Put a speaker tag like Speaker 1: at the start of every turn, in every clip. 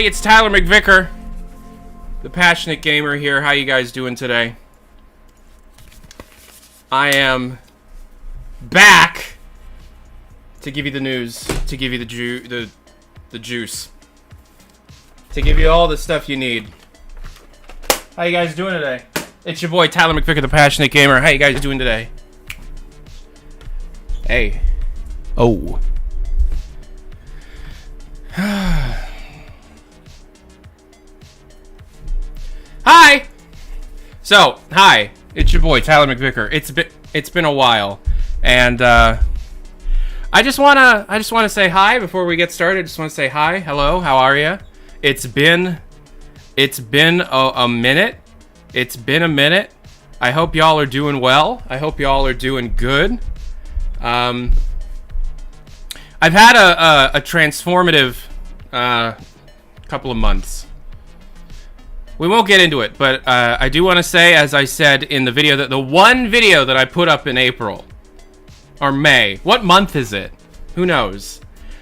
Speaker 1: It's Tyler McVicker, the Passionate Gamer here. How you guys doing today? I am back to give you the news, to give you the juice, to give you all the stuff you need. How you guys doing today? It's your boy Tyler McVicker, the Passionate Gamer. How you guys doing today? Hey. Oh. Hi. So, hi. It's your boy Tyler McVicker. It's been a while, and I just wanna say hi before we get started. I just want to say hi. Hello. How are you? It's been a minute. It's been a minute. I hope y'all are doing well. I hope y'all are doing good. I've had a transformative couple of months. We won't get into it, but I do want to say, as I said in the video, that the one video that I put up in April or May, what month is it? Who knows?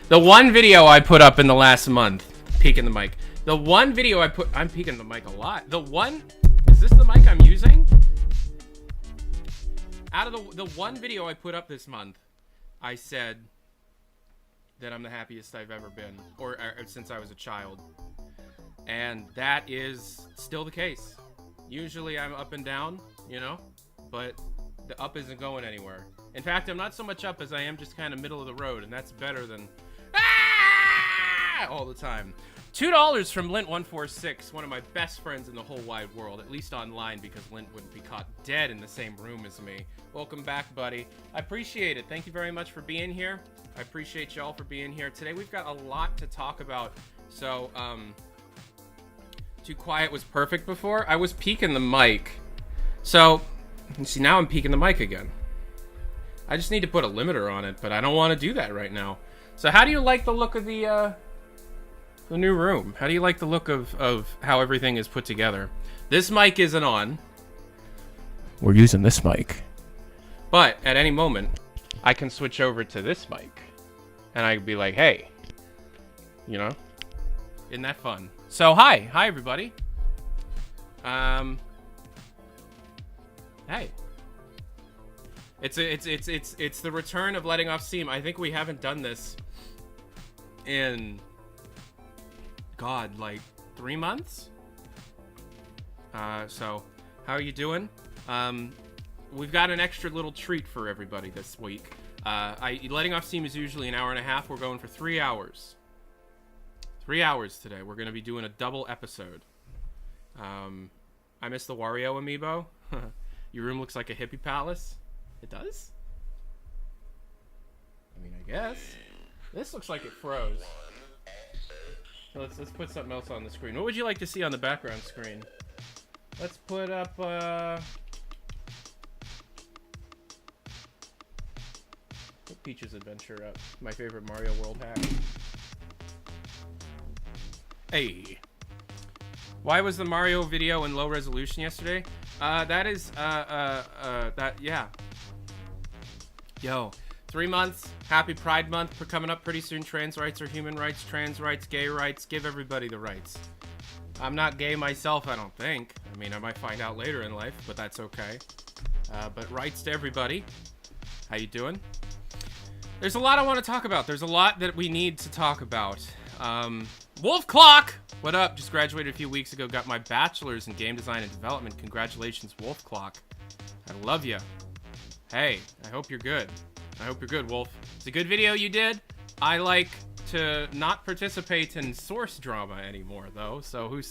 Speaker 1: The one video I put up in the last month, peeking the mic. The one video I'm peeking the mic a lot. Is this the mic I'm using? Out of the one video I put up this month, I said that I'm the happiest I've ever been, or since I was a child. And that is still the case. Usually I'm up and down, you know, but the up isn't going anywhere. In fact, I'm not so much up as I am just kind of middle of the road, and that's better than all the time. $2 from Lint146, one of my best friends in the whole wide world, at least online, because Lint wouldn't be caught dead in the same room as me. Welcome back, buddy. I appreciate it. Thank you very much for being here. I appreciate y'all for being here. Today we've got a lot to talk about. So, Too Quiet was perfect before. I was peeking the mic. So, you see, now I'm peeking the mic again. I just need to put a limiter on it, but I don't want to do that right now. So how do you like the look of the new room? How do you like the look of how everything is put together? This mic isn't on. We're using this mic. But at any moment, I can switch over to this mic. And I could be like, hey. You know? Isn't that fun? So, hi. Hi, everybody. Hey. It's the return of letting off steam. I think we haven't done this in, God, like 3 months? So, how are you doing? We've got an extra little treat for everybody this week. Letting off steam is usually an hour and a half. We're going for 3 hours. 3 hours today. We're going to be doing a double episode. I miss the Wario amiibo. Your room looks like a hippie palace. It does? I mean, I guess. This looks like it froze. So let's put something else on the screen. What would you like to see on the background screen? Let's put up, put Peach's Adventure up. My favorite Mario World hack. Hey. Why was the Mario video in low resolution yesterday? Yeah. Yo, 3 months. Happy Pride Month for coming up pretty soon. Trans rights are human rights. Trans rights, gay rights. Give everybody the rights. I'm not gay myself, I don't think. I mean, I might find out later in life, but that's okay. But rights to everybody. How you doing? There's a lot I want to talk about. There's a lot that we need to talk about. Wolf Clock! What up? Just graduated a few weeks ago. Got my bachelor's in game design and development. Congratulations, Wolf Clock. I love you. Hey, I hope you're good. I hope you're good, Wolf. It's a good video you did. I like to not participate in source drama anymore, though. So who's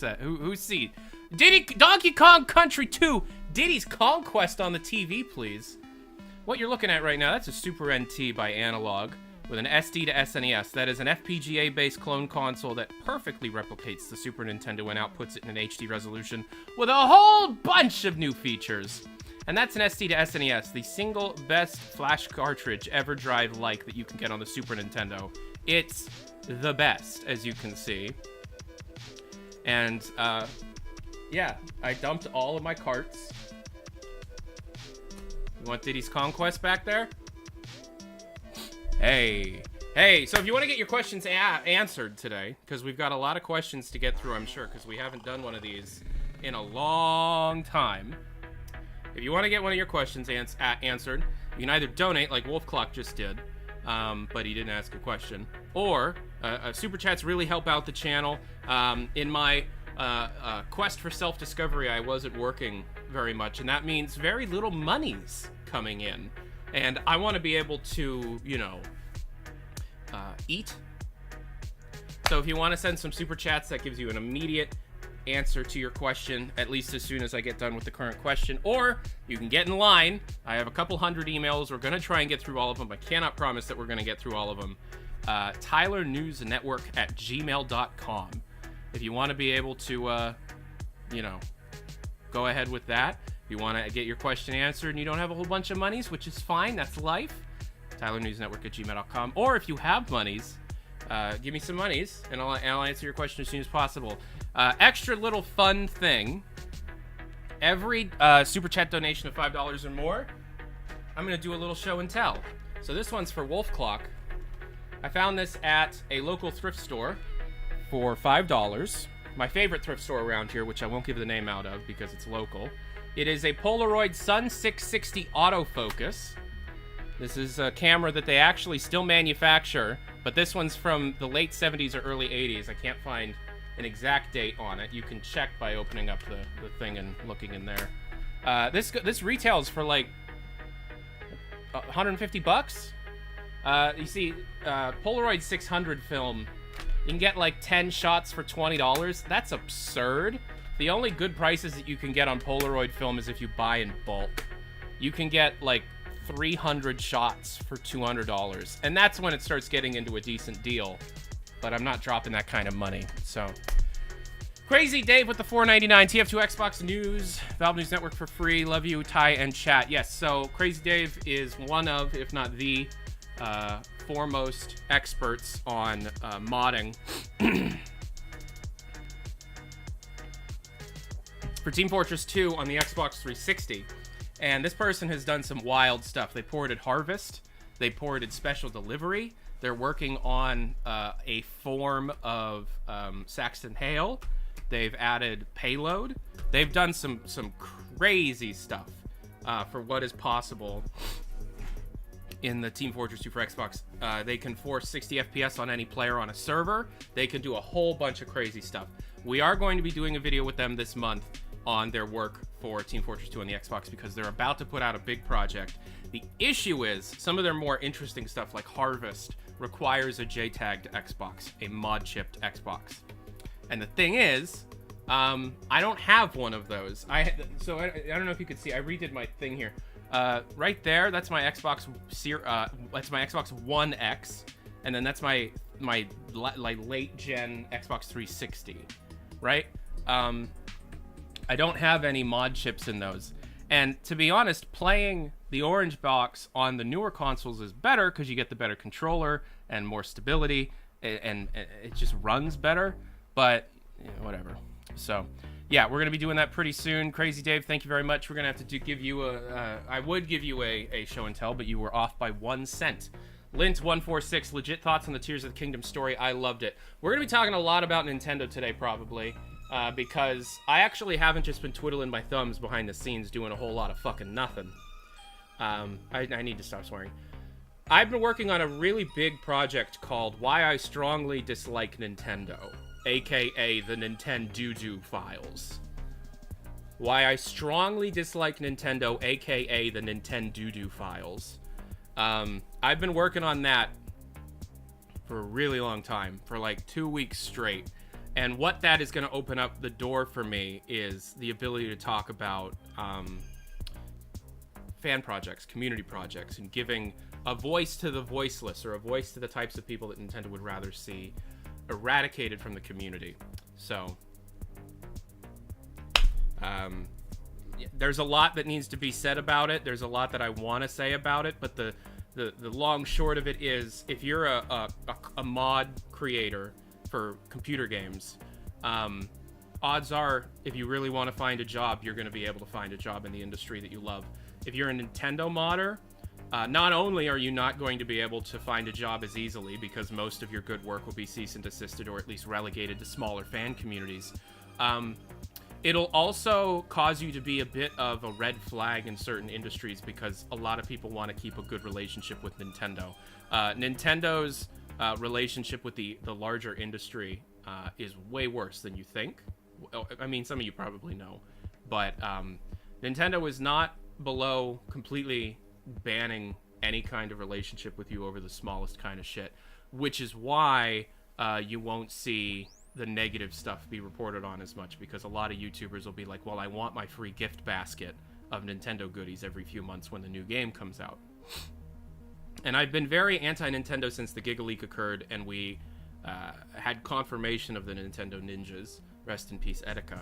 Speaker 1: see? Donkey Kong Country 2. Diddy's Conquest on the TV, please. What you're looking at right now, that's a Super NT by Analog with an SD to SNES. That is an FPGA-based clone console that perfectly replicates the Super Nintendo and outputs it in an HD resolution with a whole bunch of new features. And that's an SD to SNES, the single best flash cartridge ever drive-like that you can get on the Super Nintendo. It's the best, as you can see. And, yeah, I dumped all of my carts. You want Diddy's Conquest back there? Hey, so if you want to get your questions answered today, because we've got a lot of questions to get through, I'm sure, because we haven't done one of these in a long time. If you want to get one of your questions answered, you can either donate, like Wolf Clock just did, but he didn't ask a question, or Super Chats really help out the channel. In my quest for self-discovery, I wasn't working very much, and that means very little money's coming in. And I want to be able to, you know, eat. So if you want to send some Super Chats, that gives you an immediate answer to your question, at least as soon as I get done with the current question. Or you can get in line. I have a couple hundred emails. We're going to try and get through all of them. I cannot promise that we're going to get through all of them. tylernewsnetwork@gmail.com. If you want to be able to, you know, go ahead with that. If you want to get your question answered and you don't have a whole bunch of monies, which is fine, that's life, tylernewsnetwork@gmail.com. Or if you have monies, give me some monies, and I'll answer your question as soon as possible. Extra little fun thing. Every Super Chat donation of $5 or more, I'm going to do a little show and tell. So this one's for Wolf Clock. I found this at a local thrift store for $5. My favorite thrift store around here, which I won't give the name out of because it's local. It is a Polaroid Sun 660 autofocus. This is a camera that they actually still manufacture, but this one's from the late 70s or early 80s. I can't find an exact date on it. You can check by opening up the thing and looking in there. This retails for like 150 bucks. You see, Polaroid 600 film, you can get like 10 shots for $20. That's absurd. The only good prices that you can get on Polaroid film is if you buy in bulk. You can get like 300 shots for $200, and that's when it starts getting into a decent deal. But I'm not dropping that kind of money, so. Crazy Dave with the $4.99 TF2 Xbox News, Valve News Network for free. Love you, Ty and chat. Yes, so Crazy Dave is one of, if not the, foremost experts on modding for Team Fortress 2 on the Xbox 360. And this person has done some wild stuff. They ported Harvest. They ported Special Delivery. They're working on a form of Saxton Hale. They've added Payload. They've done some crazy stuff for what is possible in the Team Fortress 2 for Xbox. They can force 60 FPS on any player on a server. They can do a whole bunch of crazy stuff. We are going to be doing a video with them this month on their work for Team Fortress 2 on the Xbox because they're about to put out a big project. The issue is some of their more interesting stuff like Harvest requires a JTAG'd Xbox, a mod-chipped Xbox. And the thing is, I don't have one of those. I don't know if you could see. I redid my thing here. Right there, that's my Xbox. That's my Xbox One X, and then that's my late gen Xbox 360. Right? I don't have any mod chips in those. And to be honest, playing the orange box on the newer consoles is better because you get the better controller and more stability, and it just runs better. But whatever. So yeah, we're gonna be doing that pretty soon. Crazy Dave, thank you very much. We're gonna have to give you I would give you a show and tell, but you were off by 1 cent. Lint146, legit thoughts on the Tears of the Kingdom story. I loved it. We're gonna be talking a lot about Nintendo today, probably. Because I actually haven't just been twiddling my thumbs behind the scenes doing a whole lot of fucking nothing. I need to stop swearing. I've been working on a really big project called Why I Strongly Dislike Nintendo, aka the Nintendo Files. Why I Strongly Dislike Nintendo, aka the Nintendo Files. I've been working on that for a really long time, for like 2 weeks straight. And what that is going to open up the door for me is the ability to talk about fan projects, community projects, and giving a voice to the voiceless, or a voice to the types of people that Nintendo would rather see eradicated from the community. So, there's a lot that needs to be said about it. There's a lot that I want to say about it, but the long short of it is, if you're a mod creator for computer games, odds are, if you really want to find a job, you're going to be able to find a job in the industry that you love. If you're a Nintendo modder, not only are you not going to be able to find a job as easily, because most of your good work will be cease and desisted or at least relegated to smaller fan communities, it'll also cause you to be a bit of a red flag in certain industries, because a lot of people want to keep a good relationship with Nintendo. Nintendo's relationship with the larger industry is way worse than you think. I mean, some of you probably know, but Nintendo is not below completely banning any kind of relationship with you over the smallest kind of shit, which is why you won't see the negative stuff be reported on as much, because a lot of YouTubers will be like, well, I want my free gift basket of Nintendo goodies every few months when the new game comes out. And I've been very anti-Nintendo since the Giga Leak occurred, and we had confirmation of the Nintendo Ninjas. Rest in peace, Etika.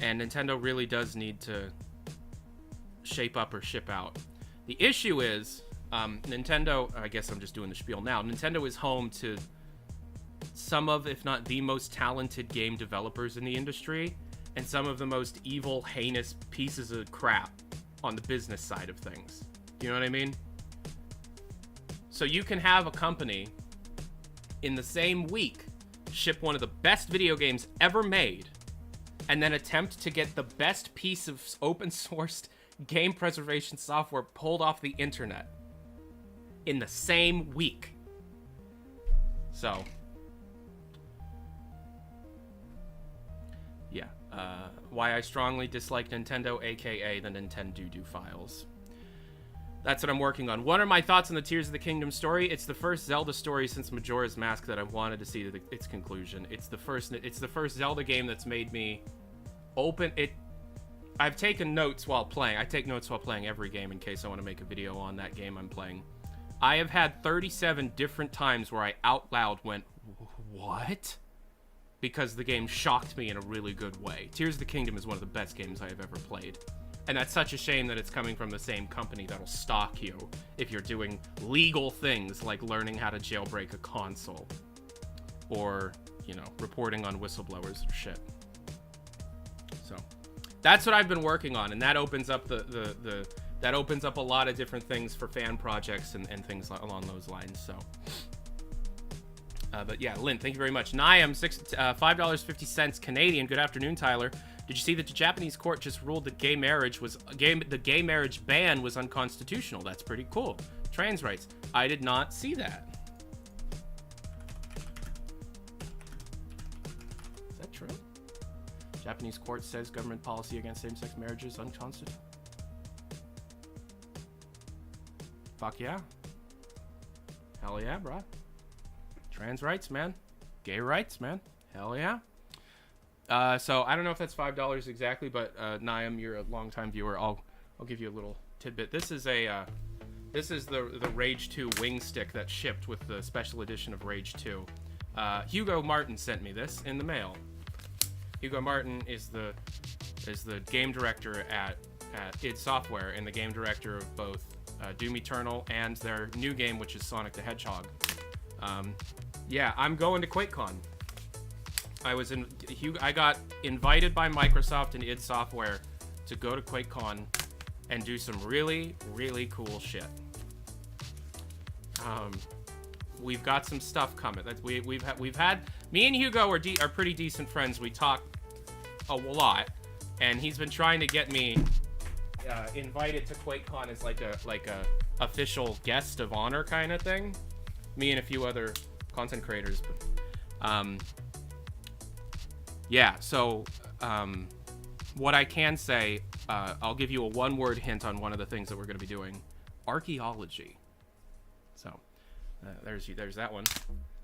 Speaker 1: And Nintendo really does need to shape up or ship out. The issue is, Nintendo, I guess I'm just doing the spiel now, Nintendo is home to some of, if not the most talented game developers in the industry, and some of the most evil, heinous pieces of crap on the business side of things. You know what I mean? So you can have a company in the same week ship one of the best video games ever made, and then attempt to get the best piece of open sourced game preservation software pulled off the internet in the same week. So, yeah. Why I strongly dislike Nintendo, aka the Nintendo files. That's what I'm working on. What are my thoughts on the Tears of the Kingdom story? It's the first Zelda story since Majora's Mask that I've wanted to see its conclusion. It's the first Zelda game that's made me open it. I've taken notes while playing. I take notes while playing every game in case I want to make a video on that game I'm playing. I have had 37 different times where I out loud went, what? Because the game shocked me in a really good way. Tears of the Kingdom is one of the best games I have ever played. And that's such a shame that it's coming from the same company that'll stalk you if you're doing legal things like learning how to jailbreak a console. Or, you know, reporting on whistleblowers or shit. So, that's what I've been working on, and that opens up that opens up a lot of different things for fan projects and things along those lines, so. But yeah, Lynn, thank you very much. Niam, $5.50 Canadian. Good afternoon, Tyler. Did you see that the Japanese court just ruled that the gay marriage ban was unconstitutional? That's pretty cool. Trans rights. I did not see that. Is that true? Japanese court says government policy against same-sex marriage is unconstitutional. Fuck yeah. Hell yeah, bro. Trans rights, man. Gay rights, man. Hell yeah. So I don't know if that's $5 exactly, but Niam, you're a longtime viewer. I'll give you a little tidbit. This is the Rage 2 wing stick that shipped with the special edition of Rage 2. Hugo Martin sent me this in the mail. Hugo Martin is the game director at id Software and the game director of both Doom Eternal and their new game, which is Sonic the Hedgehog. Yeah, I'm going to QuakeCon. I got invited by Microsoft and id Software to go to QuakeCon and do some really, really cool shit. We've got some stuff coming. We've had me and Hugo are pretty decent friends. We talk a lot, and he's been trying to get me invited to QuakeCon as like a official guest of honor kind of thing. Me and a few other content creators, but yeah. So what I can say, I'll give you a one-word hint on one of the things that we're going to be doing: archaeology. So there's that one.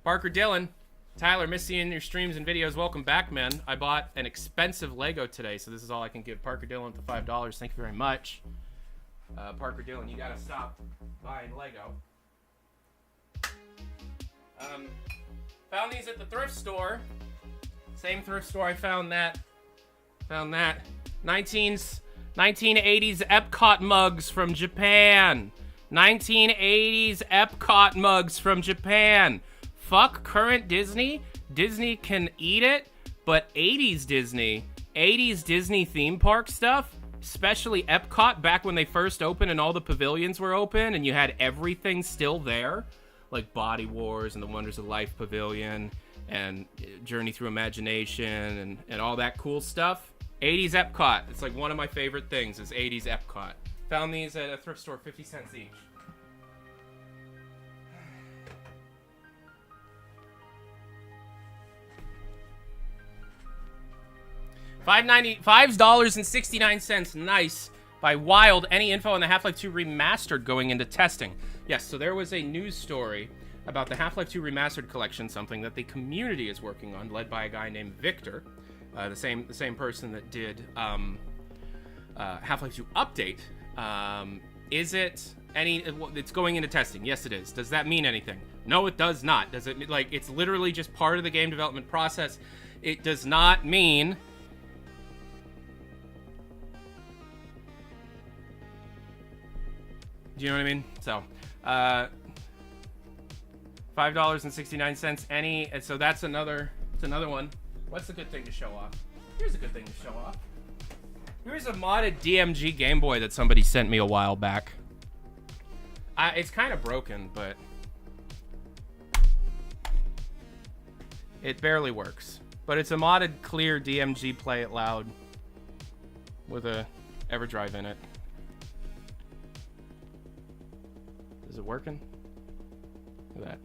Speaker 1: Parker Dillon, Tyler, miss seeing your streams and videos. Welcome back, man. I bought an expensive Lego today, so this is all I can give Parker Dillon for $5. Thank you very much. Parker Dillon, you gotta stop buying Lego. Found these at the thrift store. Same thrift store I found that. 1980s Epcot mugs from Japan. 1980s Epcot mugs from Japan. Fuck current Disney. Disney can eat it, but 80s Disney theme park stuff, especially Epcot back when they first opened and all the pavilions were open and you had everything still there, like Body Wars and the Wonders of Life Pavilion and Journey Through Imagination and all that cool stuff. 80s Epcot. It's like one of my favorite things is 80s Epcot. Found these at a thrift store, 50 cents each. $5.69. Nice. By Wild. Any info on the Half-Life 2 Remastered going into testing? Yes, so there was a news story about the Half-Life 2 Remastered collection, something that the community is working on, led by a guy named Victor, the same person that did Half-Life 2 Update. Is it any? It's going into testing. Yes, it is. Does that mean anything? No, it does not. Does it? Like, it's literally just part of the game development process. It does not mean. Do you know what I mean? So, $5.69. Any? So that's another. It's another one. What's a good thing to show off? Here's a good thing to show off. Here's a modded DMG Game Boy that somebody sent me a while back. It's kind of broken, but it barely works. But it's a modded clear DMG Play It Loud with a EverDrive in it. Is it working? Look at that.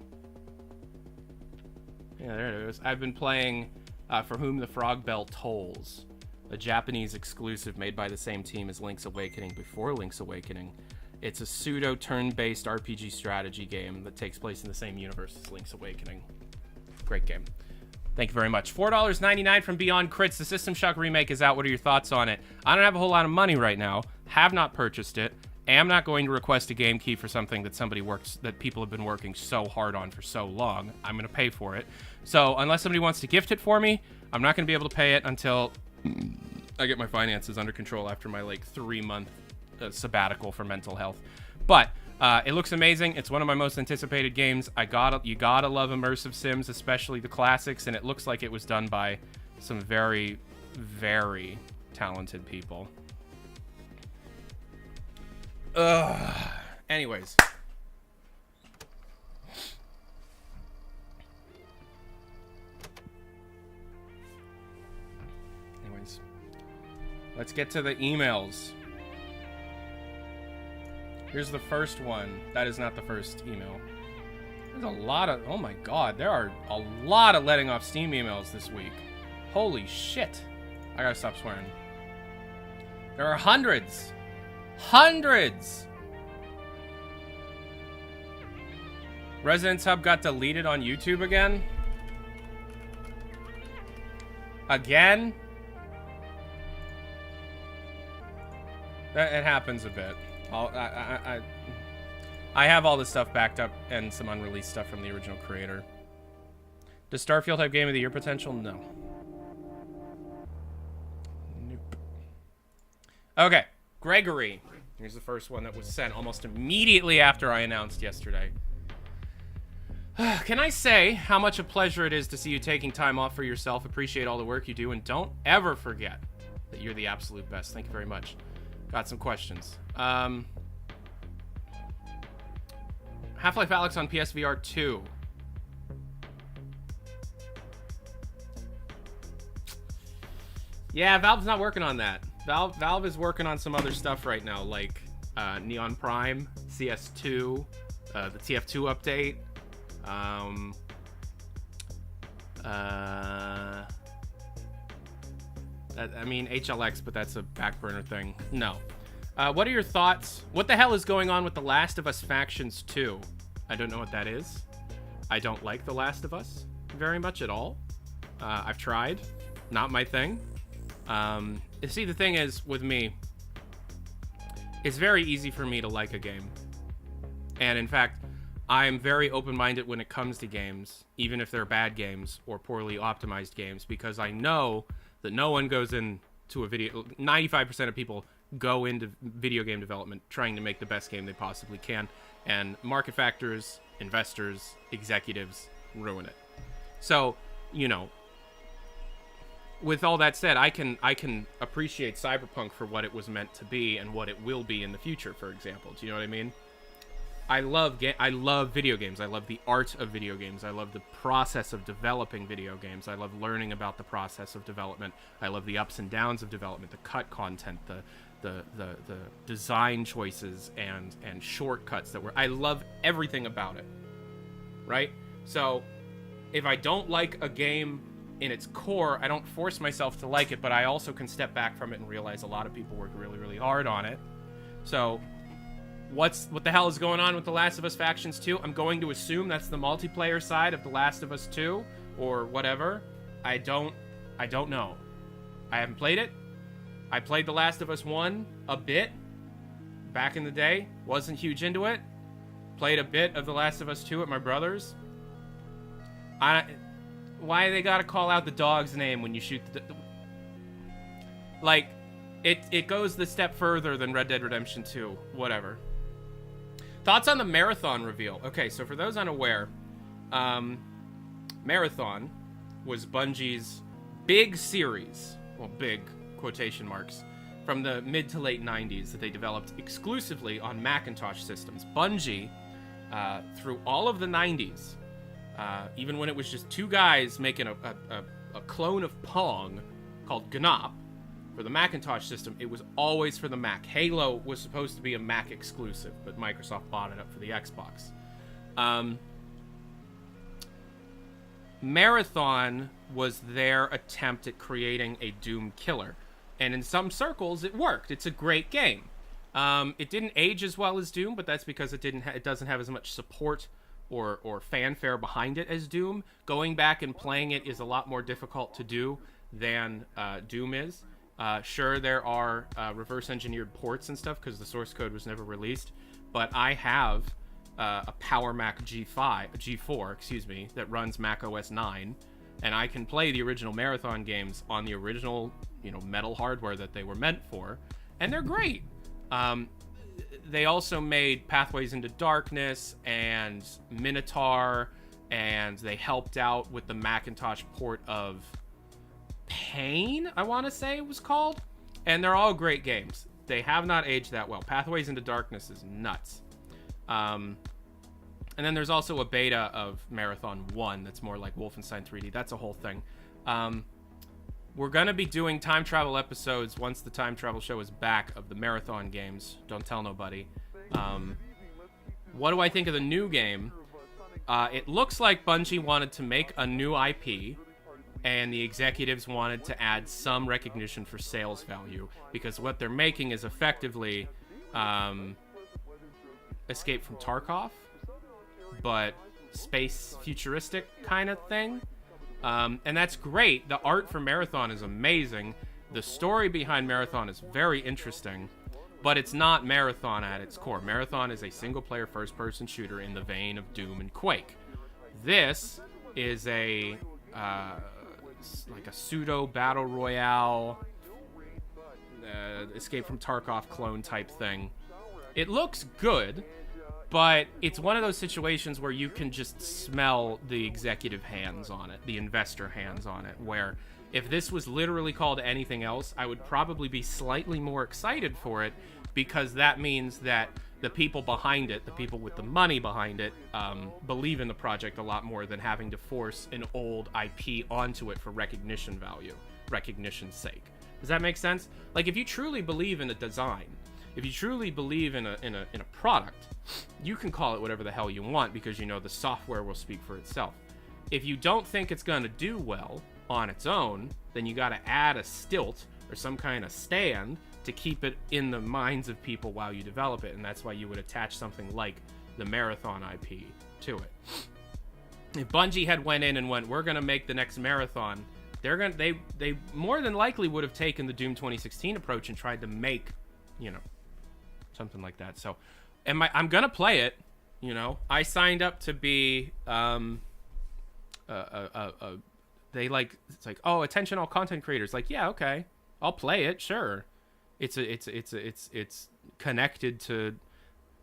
Speaker 1: Yeah, there it is. I've been playing For Whom the Frog Bell Tolls, a Japanese exclusive made by the same team as Link's Awakening before Link's Awakening. It's a pseudo turn-based RPG strategy game that takes place in the same universe as Link's Awakening. Great game. Thank you very much. $4.99 from Beyond Crits. The System Shock remake is out. What are your thoughts on it? I don't have a whole lot of money right now. Have not purchased it. Am not going to request a game key for something that people have been working so hard on for so long. I'm going to pay for it. So unless somebody wants to gift it for me, I'm not going to be able to pay it until I get my finances under control after my 3-month sabbatical for mental health. But it looks amazing. It's one of my most anticipated games. You gotta love immersive sims, especially the classics, and it looks like it was done by some very, very talented people. Anyways. Let's get to the emails. Here's the first one. That is not the first email. There's a lot of... Oh my god, there are a lot of letting off Steam emails this week. Holy shit. I gotta stop swearing. There are hundreds. Hundreds! Residence Hub got deleted on YouTube again? Again? It happens a bit. I have all this stuff backed up and some unreleased stuff from the original creator. Does Starfield have Game of the Year potential? No. Nope. Okay, Gregory. Here's the first one that was sent almost immediately after I announced yesterday. Can I say how much a pleasure it is to see you taking time off for yourself? Appreciate all the work you do, and don't ever forget that you're the absolute best. Thank you very much. Got some questions. Half-Life Alyx on PSVR 2. Yeah, Valve's not working on that. Valve is working on some other stuff right now, like Neon Prime, CS2, the TF2 update. I mean, HLX, but that's a back burner thing. No. What are your thoughts? What the hell is going on with The Last of Us Factions 2? I don't know what that is. I don't like The Last of Us very much at all. I've tried. Not my thing. See, the thing is, with me, it's very easy for me to like a game. And in fact, I'm very open-minded when it comes to games, even if they're bad games or poorly optimized games, because I know that no one goes into a video... 95% of people go into video game development trying to make the best game they possibly can, and market factors, investors, executives ruin it. So, you know, with all that said, I can appreciate Cyberpunk for what it was meant to be and what it will be in the future, for example. Do you know what I mean? I love video games. I love the art of video games. I love the process of developing video games. I love learning about the process of development. I love the ups and downs of development, the cut content, the design choices and shortcuts that were... I love everything about it, right? So if I don't like a game in its core, I don't force myself to like it, but I also can step back from it and realize a lot of people work really, really hard on it. So what the hell is going on with The Last of Us Factions 2? I'm going to assume that's the multiplayer side of The Last of Us 2 or whatever. I don't know. I haven't played it. I played The Last of Us 1 a bit back in the day. Wasn't huge into it. Played a bit of The Last of Us 2 at my brother's. Why they gotta call out the dog's name when you shoot the... Like, it goes the step further than Red Dead Redemption 2. Whatever. Thoughts on the Marathon reveal. Okay, so for those unaware, Marathon was Bungie's big series, well, big quotation marks, from the mid to late 90s that they developed exclusively on Macintosh systems. Bungie, through all of the 90s, even when it was just two guys making a clone of Pong called Gnop For the Macintosh system, it was always for the Mac. Halo was supposed to be a Mac exclusive, but Microsoft bought it up for the Xbox. Marathon was their attempt at creating a Doom killer. And in some circles, it worked. It's a great game. It didn't age as well as Doom, but that's because it doesn't have as much support or fanfare behind it as Doom. Going back and playing it is a lot more difficult to do than Doom is. Sure, there are reverse engineered ports and stuff because the source code was never released, but I have a Power Mac G4, that runs Mac OS 9, and I can play the original Marathon games on the original, metal hardware that they were meant for, and they're great. They also made Pathways into Darkness and Minotaur, and they helped out with the Macintosh port of Pain, I want to say it was called, and they're all great games. They have not aged that well. Pathways into Darkness is nuts. And then there's also a beta of Marathon 1 that's more like Wolfenstein 3D. That's a whole thing. We're going to be doing time travel episodes once the time travel show is back of the Marathon games. Don't tell nobody. What do I think of the new game? It looks like Bungie wanted to make a new IP, and the executives wanted to add some recognition for sales value, because what they're making is effectively Escape from Tarkov, but space futuristic kind of thing. And that's great. The art for Marathon is amazing. The story behind Marathon is very interesting, but it's not Marathon at its core. Marathon is a single-player first-person shooter in the vein of Doom and Quake. This is a like a pseudo battle royale, Escape from Tarkov clone type thing. It looks good, but it's one of those situations where you can just smell the executive hands on it, the investor hands on it, where if this was literally called anything else, I would probably be slightly more excited for it, because that means that the people behind it, the people with the money behind it, believe in the project a lot more than having to force an old IP onto it for recognition's sake. Does that make sense? Like, if you truly believe in a design, if you truly believe in a product, you can call it whatever the hell you want, because the software will speak for itself. If you don't think it's going to do well on its own, then you got to add a stilt or some kind of stand to keep it in the minds of people while you develop it, and that's why you would attach something like the Marathon IP to it. If Bungie had went in and went, we're going to make the next Marathon, they more than likely would have taken the Doom 2016 approach and tried to make, something like that. So, I'm going to play it, I signed up to be it's like, oh, attention all content creators. Like, yeah, okay, I'll play it, sure. It's connected to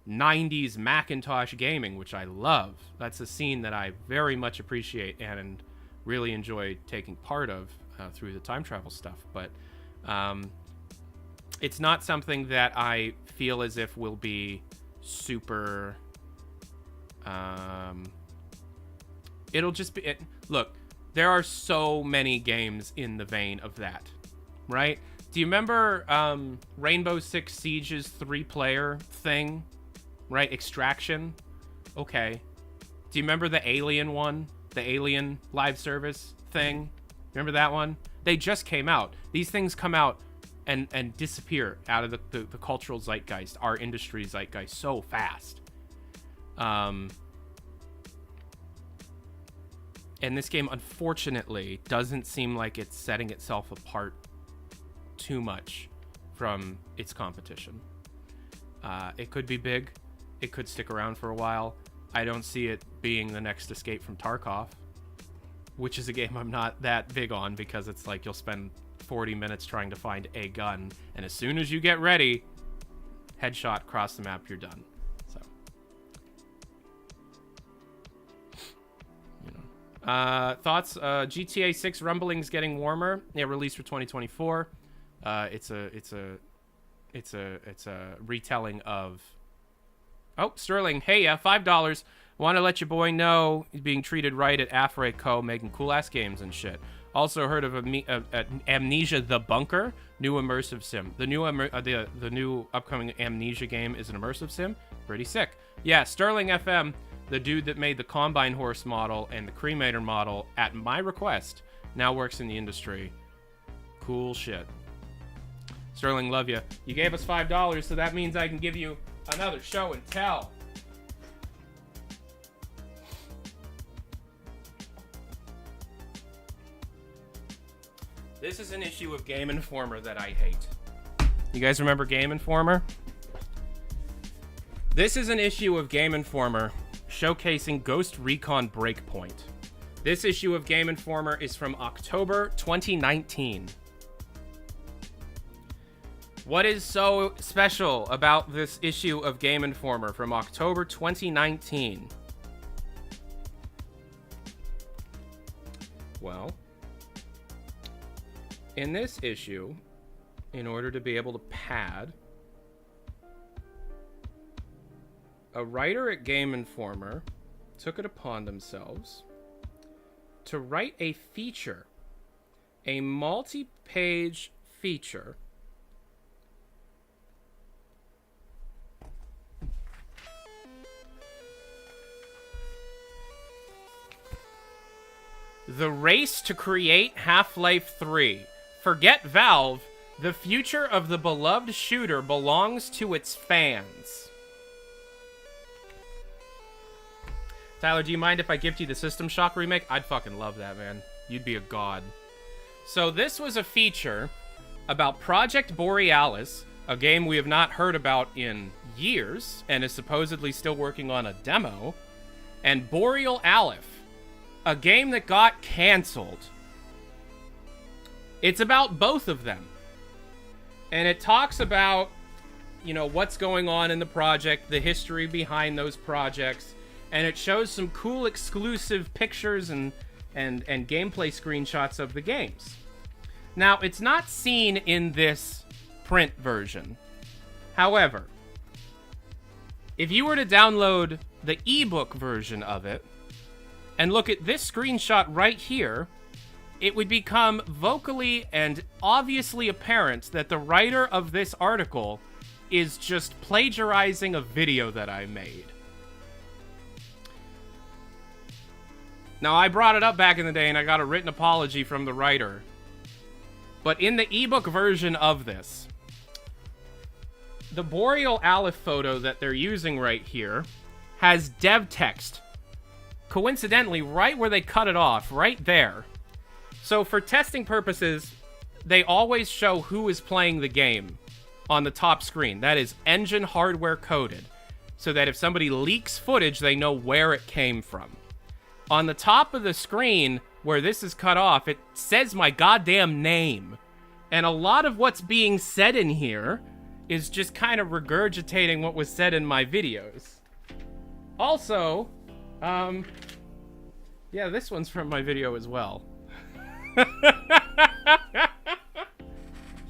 Speaker 1: 90s Macintosh gaming, which I love. That's a scene that I very much appreciate and really enjoy taking part of through the time travel stuff. But it's not something that I feel as if will be super. It'll just be. Look, there are so many games in the vein of that, right? Do you remember Rainbow Six Siege's 3-player thing? Right? Extraction? Okay. Do you remember the Alien one? The Alien live service thing? Remember that one? They just came out. These things come out and disappear out of the cultural zeitgeist, our industry zeitgeist, so fast. And this game, unfortunately, doesn't seem like it's setting itself apart too much from its competition. It could be big. It could stick around for a while. I don't see it being the next Escape from Tarkov, which is a game I'm not that big on, because it's like you'll spend 40 minutes trying to find a gun, and as soon as you get ready, headshot, cross the map, you're done. So, thoughts? GTA 6 rumblings getting warmer. Yeah, released for 2024. It's a retelling of. Oh, Sterling, hey, $5. Want to let your boy know he's being treated right at Afray Co. making cool ass games and shit. Also heard of Amnesia: The Bunker, new immersive sim. The new upcoming Amnesia game is an immersive sim. Pretty sick. Yeah, Sterling FM, the dude that made the Combine Horse model and the Cremator model at my request, now works in the industry. Cool shit. Sterling, love you. You gave us $5, so that means I can give you another show and tell. This is an issue of Game Informer that I hate. You guys remember Game Informer? This is an issue of Game Informer showcasing Ghost Recon Breakpoint. This issue of Game Informer is from October 2019. What is so special about this issue of Game Informer from October 2019? Well, in this issue, in order to be able to pad, a writer at Game Informer took it upon themselves to write a feature, a multi-page feature The race to create Half-Life 3. Forget Valve, the future of the beloved shooter belongs to its fans. Tyler, do you mind if I gift you the System Shock remake? I'd fucking love that, man. You'd be a god. So this was a feature about Project Borealis, a game we have not heard about in years, and is supposedly still working on a demo, and Boreal Aleph, a game that got canceled. It's about both of them. And it talks about, you know, what's going on in the project, the history behind those projects, and it shows some cool exclusive pictures and gameplay screenshots of the games. Now, it's not seen in this print version. However, if you were to download the ebook version of it and look at this screenshot right here, it would become vocally and obviously apparent that the writer of this article is just plagiarizing a video that I made. Now, I brought it up back in the day and I got a written apology from the writer. But in the ebook version of this, the Boreal Aleph photo that they're using right here has dev text. Coincidentally, right where they cut it off, right there. So for testing purposes, they always show who is playing the game on the top screen. That is engine hardware coded, so that if somebody leaks footage, they know where it came from. On the top of the screen, where this is cut off, it says my goddamn name. And a lot of what's being said in here is just kind of regurgitating what was said in my videos. Also, yeah, this one's from my video as well.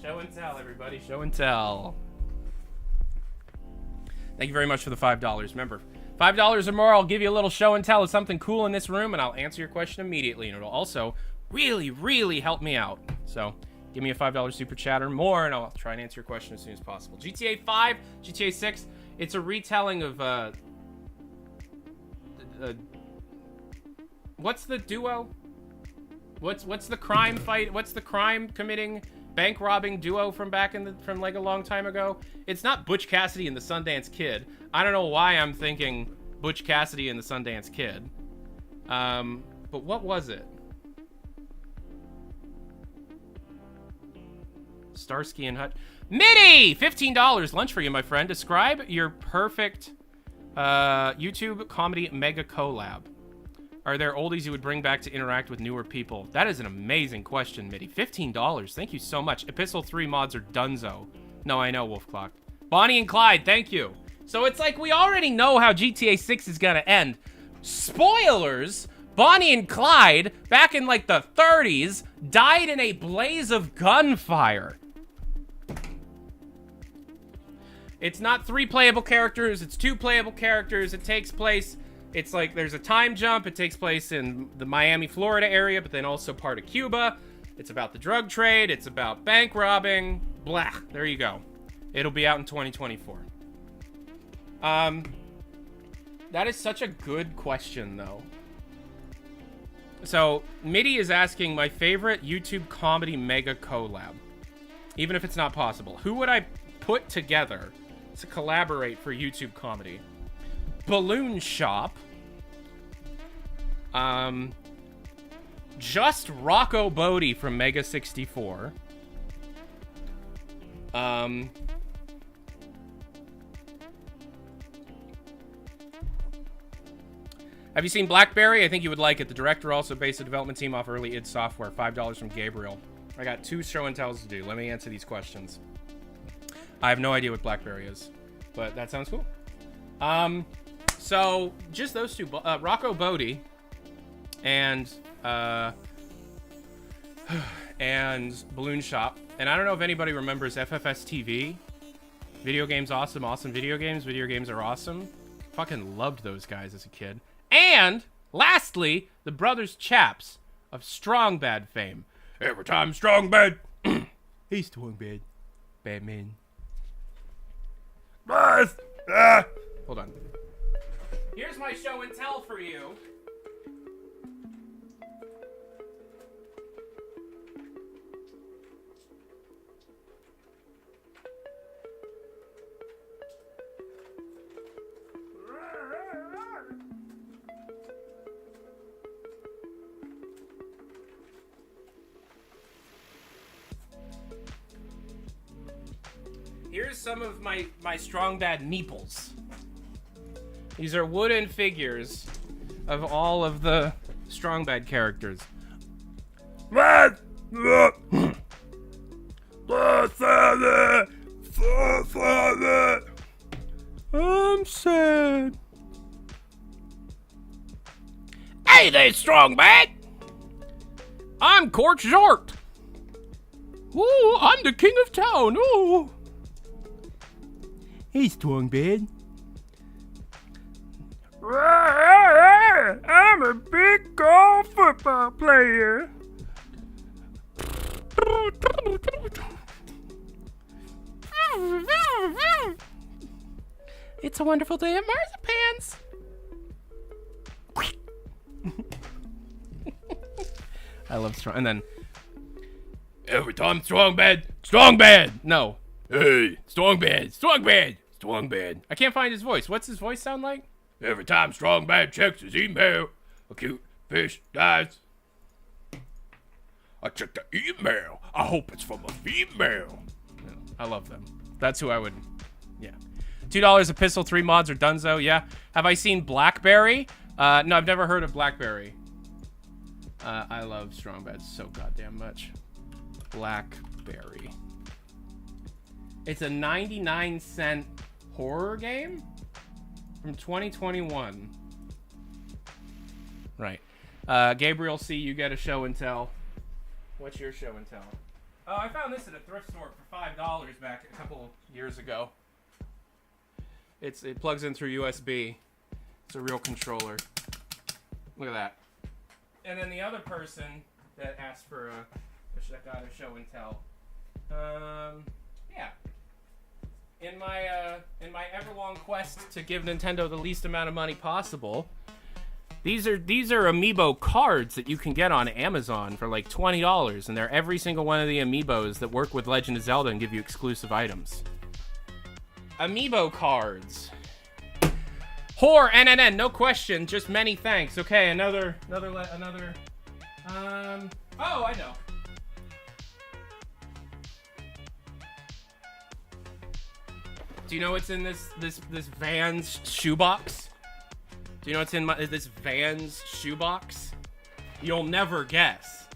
Speaker 1: Show and tell, everybody. Show and tell. Thank you very much for the $5. Remember, $5 or more, I'll give you a little show and tell of something cool in this room, and I'll answer your question immediately. And it'll also really, really help me out. So give me a $5 super chat or more, and I'll try and answer your question as soon as possible. GTA 5, GTA 6, it's a retelling of, what's the duo? What's the crime fight? What's the crime committing bank robbing duo from from like a long time ago? It's not Butch Cassidy and the Sundance Kid. I don't know why I'm thinking Butch Cassidy and the Sundance Kid. But what was it? Starsky and Hutch. Mitty! $15. Lunch for you, my friend. Describe your perfect YouTube comedy mega collab. Are there oldies you would bring back to interact with newer people? That is an amazing question, Mitty. $15. Thank you so much. Epistle 3 mods are dunzo. No, I know, Wolfclock. Bonnie and Clyde, thank you. So it's like we already know how GTA 6 is gonna end. Spoilers! Bonnie and Clyde, back in like the 30s, died in a blaze of gunfire. It's not 3 playable characters, it's 2 playable characters. It takes place It's like there's a time jump. It takes place in the Miami, Florida area, but then also part of Cuba. It's about the drug trade. It's about bank robbing. Blah. There you go. It'll be out in 2024. That is such a good question, though. So, Mitty is asking my favorite YouTube comedy mega collab. Even if it's not possible. Who would I put together to collaborate for YouTube comedy? Balloon Shop. Just Rocco Bodie from Mega 64. Have you seen Blackberry? I think you would like it. The director also based the development team off early id Software. $5 from Gabriel. I got 2 show and tells to do. Let me answer these questions. I have no idea what Blackberry is, but that sounds cool. So just those 2, Rocco Bodie and Balloon Shop. And I don't know if anybody remembers FFS TV. Video games awesome, awesome video games. Video games are awesome. Fucking loved those guys as a kid. And lastly, the Brothers Chaps of Strong Bad fame. Every time Strong Bad, he's Strong Bad, Batman. Hold on. Here's my show and tell for you. Here's some of my Strong Bad meeples. These are wooden figures of all of the Strong Bad characters. I'm sad. Hey there, Strong Bad. I'm Court Short. Ooh, I'm the king of town. Ooh. Hey, Strong Bad. I'm a big golf football player. It's a wonderful day at Marzipans. I love Strong. And then every time Strong Bad. No. Hey, Strong Bad. I can't find his voice. What's his voice sound like? Every time Strong Bad checks his email, a cute fish dies. I check the email. I hope it's from a female. Yeah, I love them. That's who I would. Yeah. $2 a pistol, 3 mods or Dunzo. Yeah. Have I seen Blackberry? No, I've never heard of Blackberry. I love Strong Bad so goddamn much. Blackberry. It's a 99-cent horror game from 2021. Right. Gabriel C., you get a show and tell. What's your show and tell? Oh, I found this at a thrift store for $5 back a couple years ago. It plugs in through USB. It's a real controller. Look at that. And then the other person that asked for that got a show and tell. Yeah. In my everlong quest to give Nintendo the least amount of money possible, these are amiibo cards that you can get on Amazon for like $20, and they're every single one of the amiibos that work with Legend of Zelda and give you exclusive items. Amiibo cards. Whore, NNN, no question, just many thanks. Okay, another. Oh, I know. Do you know what's in this Vans shoebox? Do you know what's in this Vans shoebox? You'll never guess.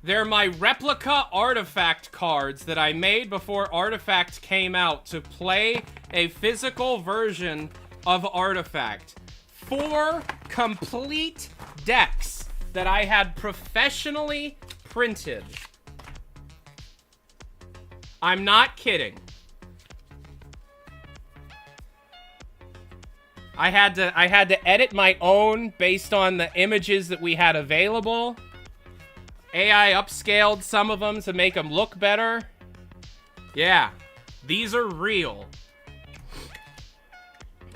Speaker 1: They're my replica Artifact cards that I made before Artifact came out to play a physical version of Artifact. 4 complete decks that I had professionally printed. I'm not kidding. I had to edit my own based on the images that we had available. AI upscaled some of them to make them look better. Yeah, these are real.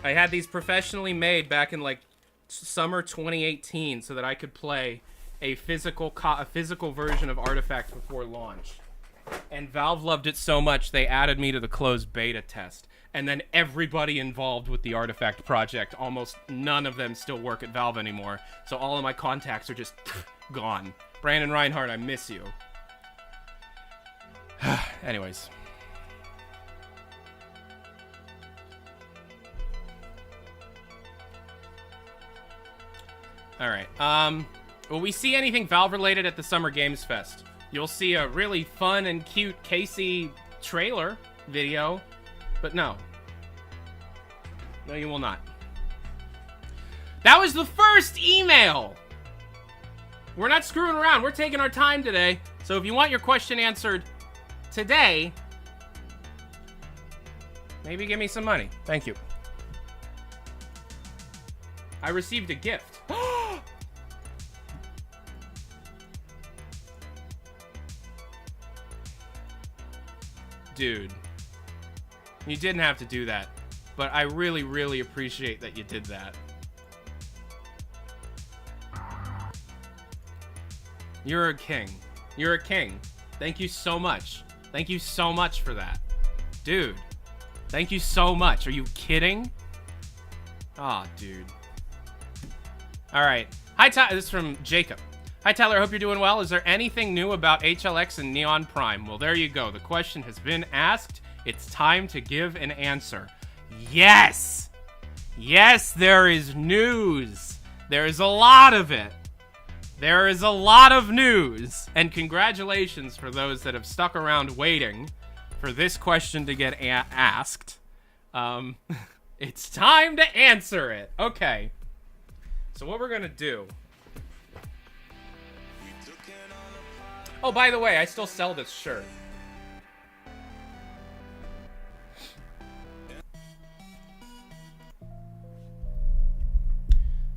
Speaker 1: I had these professionally made back in like summer 2018 so that I could play a physical version of Artifact before launch. And Valve loved it so much they added me to the closed beta test. And then everybody involved with the Artifact project, almost none of them still work at Valve anymore. So all of my contacts are just gone. Brandon Reinhardt, I miss you. Anyways. Alright, will we see anything Valve related at the Summer Games Fest? You'll see a really fun and cute Casey trailer video, but no. No, you will not. That was the first email! We're not screwing around, we're taking our time today. So if you want your question answered today, maybe give me some money. Thank you. I received a gift. Dude, you didn't have to do that, but I really, really appreciate that you did that. You're a king. You're a king. Thank you so much. Thank you so much for that. Dude, thank you so much. Are you kidding? Aw, dude. Alright. Hi, Tyler. This is from Jacob. Hi, Tyler. Hope you're doing well. Is there anything new about HLX and Neon Prime? Well, there you go. The question has been asked. It's time to give an answer. Yes! Yes, there is news. There is a lot of it. There is a lot of news. And congratulations for those that have stuck around waiting for this question to get asked. It's time to answer it. Okay. So what we're going to do... Oh, by the way, I still sell this shirt.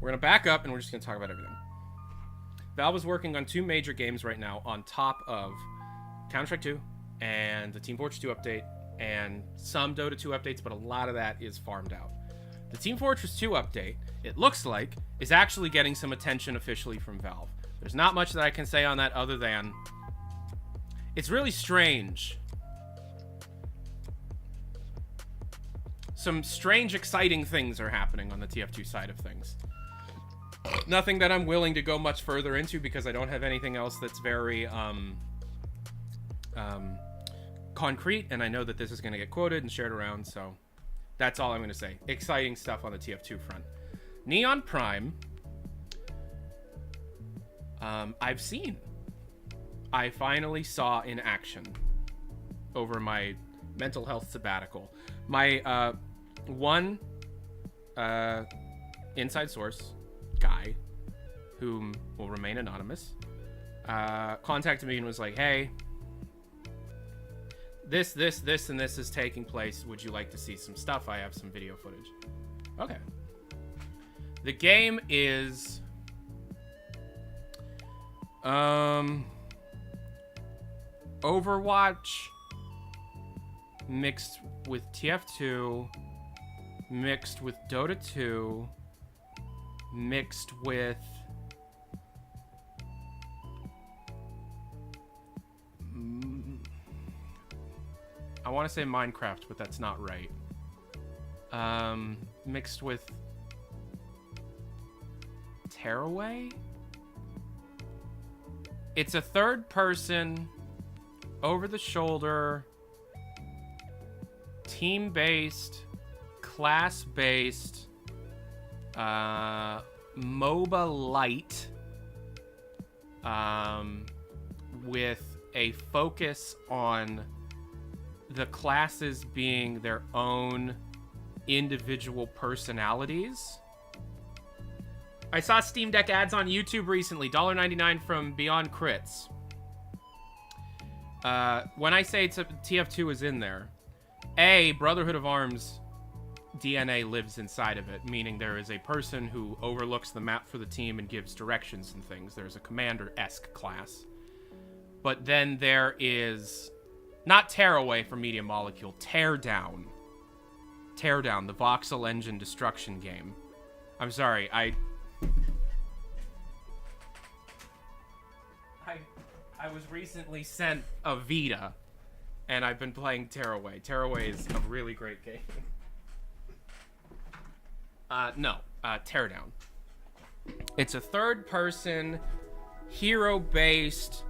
Speaker 1: We're going to back up, and we're just going to talk about everything. Valve is working on 2 major games right now on top of Counter-Strike 2 and the Team Fortress 2 update and some Dota 2 updates, but a lot of that is farmed out. The Team Fortress 2 update, it looks like, is actually getting some attention officially from Valve. There's not much that I can say on that other than it's really strange. Some strange, exciting things are happening on the TF2 side of things. Nothing that I'm willing to go much further into because I don't have anything else that's very concrete, and I know that this is going to get quoted and shared around, so that's all I'm going to say. Exciting stuff on the TF2 front. Neon Prime, I've seen. I finally saw in action over my mental health sabbatical. My one inside source guy, whom will remain anonymous, contacted me and was like, hey, this, and this is taking place. Would you like to see some stuff? I have some video footage. Okay. The game is... Overwatch mixed with TF2 mixed with Dota 2 mixed with I want to say Minecraft, but that's not right. Mixed with Tearaway? It's a third person, over the shoulder, team-based, class-based, MOBA light, with a focus on the classes being their own individual personalities. I saw Steam Deck ads on YouTube recently. $1.99 from Beyond Crits. When I say it's TF2 is in there, A, Brotherhood of Arms DNA lives inside of it, meaning there is a person who overlooks the map for the team and gives directions and things. There's a commander-esque class. But then there is, not Tearaway from Media Molecule, Teardown. Teardown, the voxel engine destruction game. I'm sorry, I was recently sent a Vita, and I've been playing Tearaway. Tearaway is a really great game. Teardown. It's a third-person, hero-based,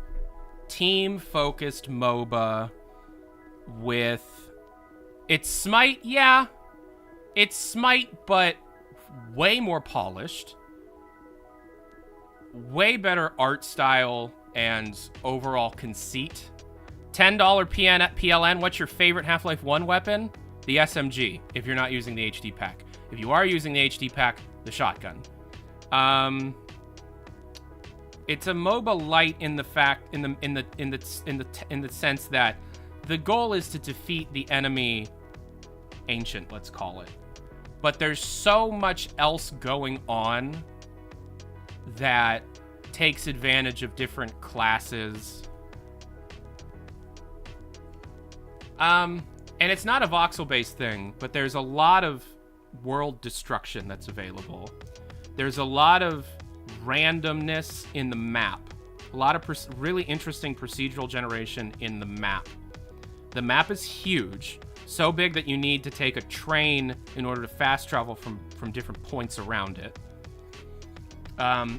Speaker 1: team-focused MOBA with... It's Smite, yeah. It's Smite, but way more polished. Way better art style and overall conceit. $10 PLN, what's your favorite Half-Life 1 weapon? The SMG, if you're not using the HD pack. If you are using the HD pack, the shotgun. It's a MOBA light in the sense that the goal is to defeat the enemy ancient, let's call it. But there's so much else going on that takes advantage of different classes. And it's not a voxel-based thing, but there's a lot of world destruction that's available. There's a lot of randomness in the map. A lot of really interesting procedural generation in the map. The map is huge, so big that you need to take a train in order to fast travel from different points around it.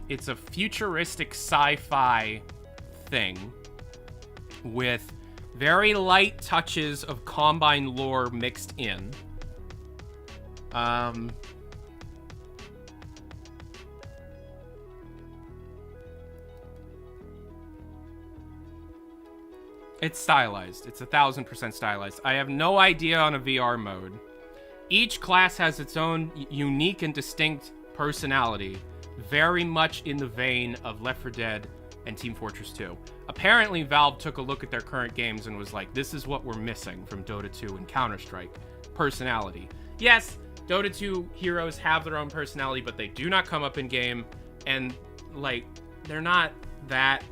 Speaker 1: It's a futuristic sci-fi thing with very light touches of Combine lore mixed in. It's stylized. It's 1,000% stylized. I have no idea on a VR mode. Each class has its own unique and distinct personality, very much in the vein of Left 4 Dead and Team Fortress 2. Apparently, Valve took a look at their current games and was like, this is what we're missing from Dota 2 and Counter-Strike. Personality. Yes, Dota 2 heroes have their own personality, but they do not come up in game, and, like, they're not that...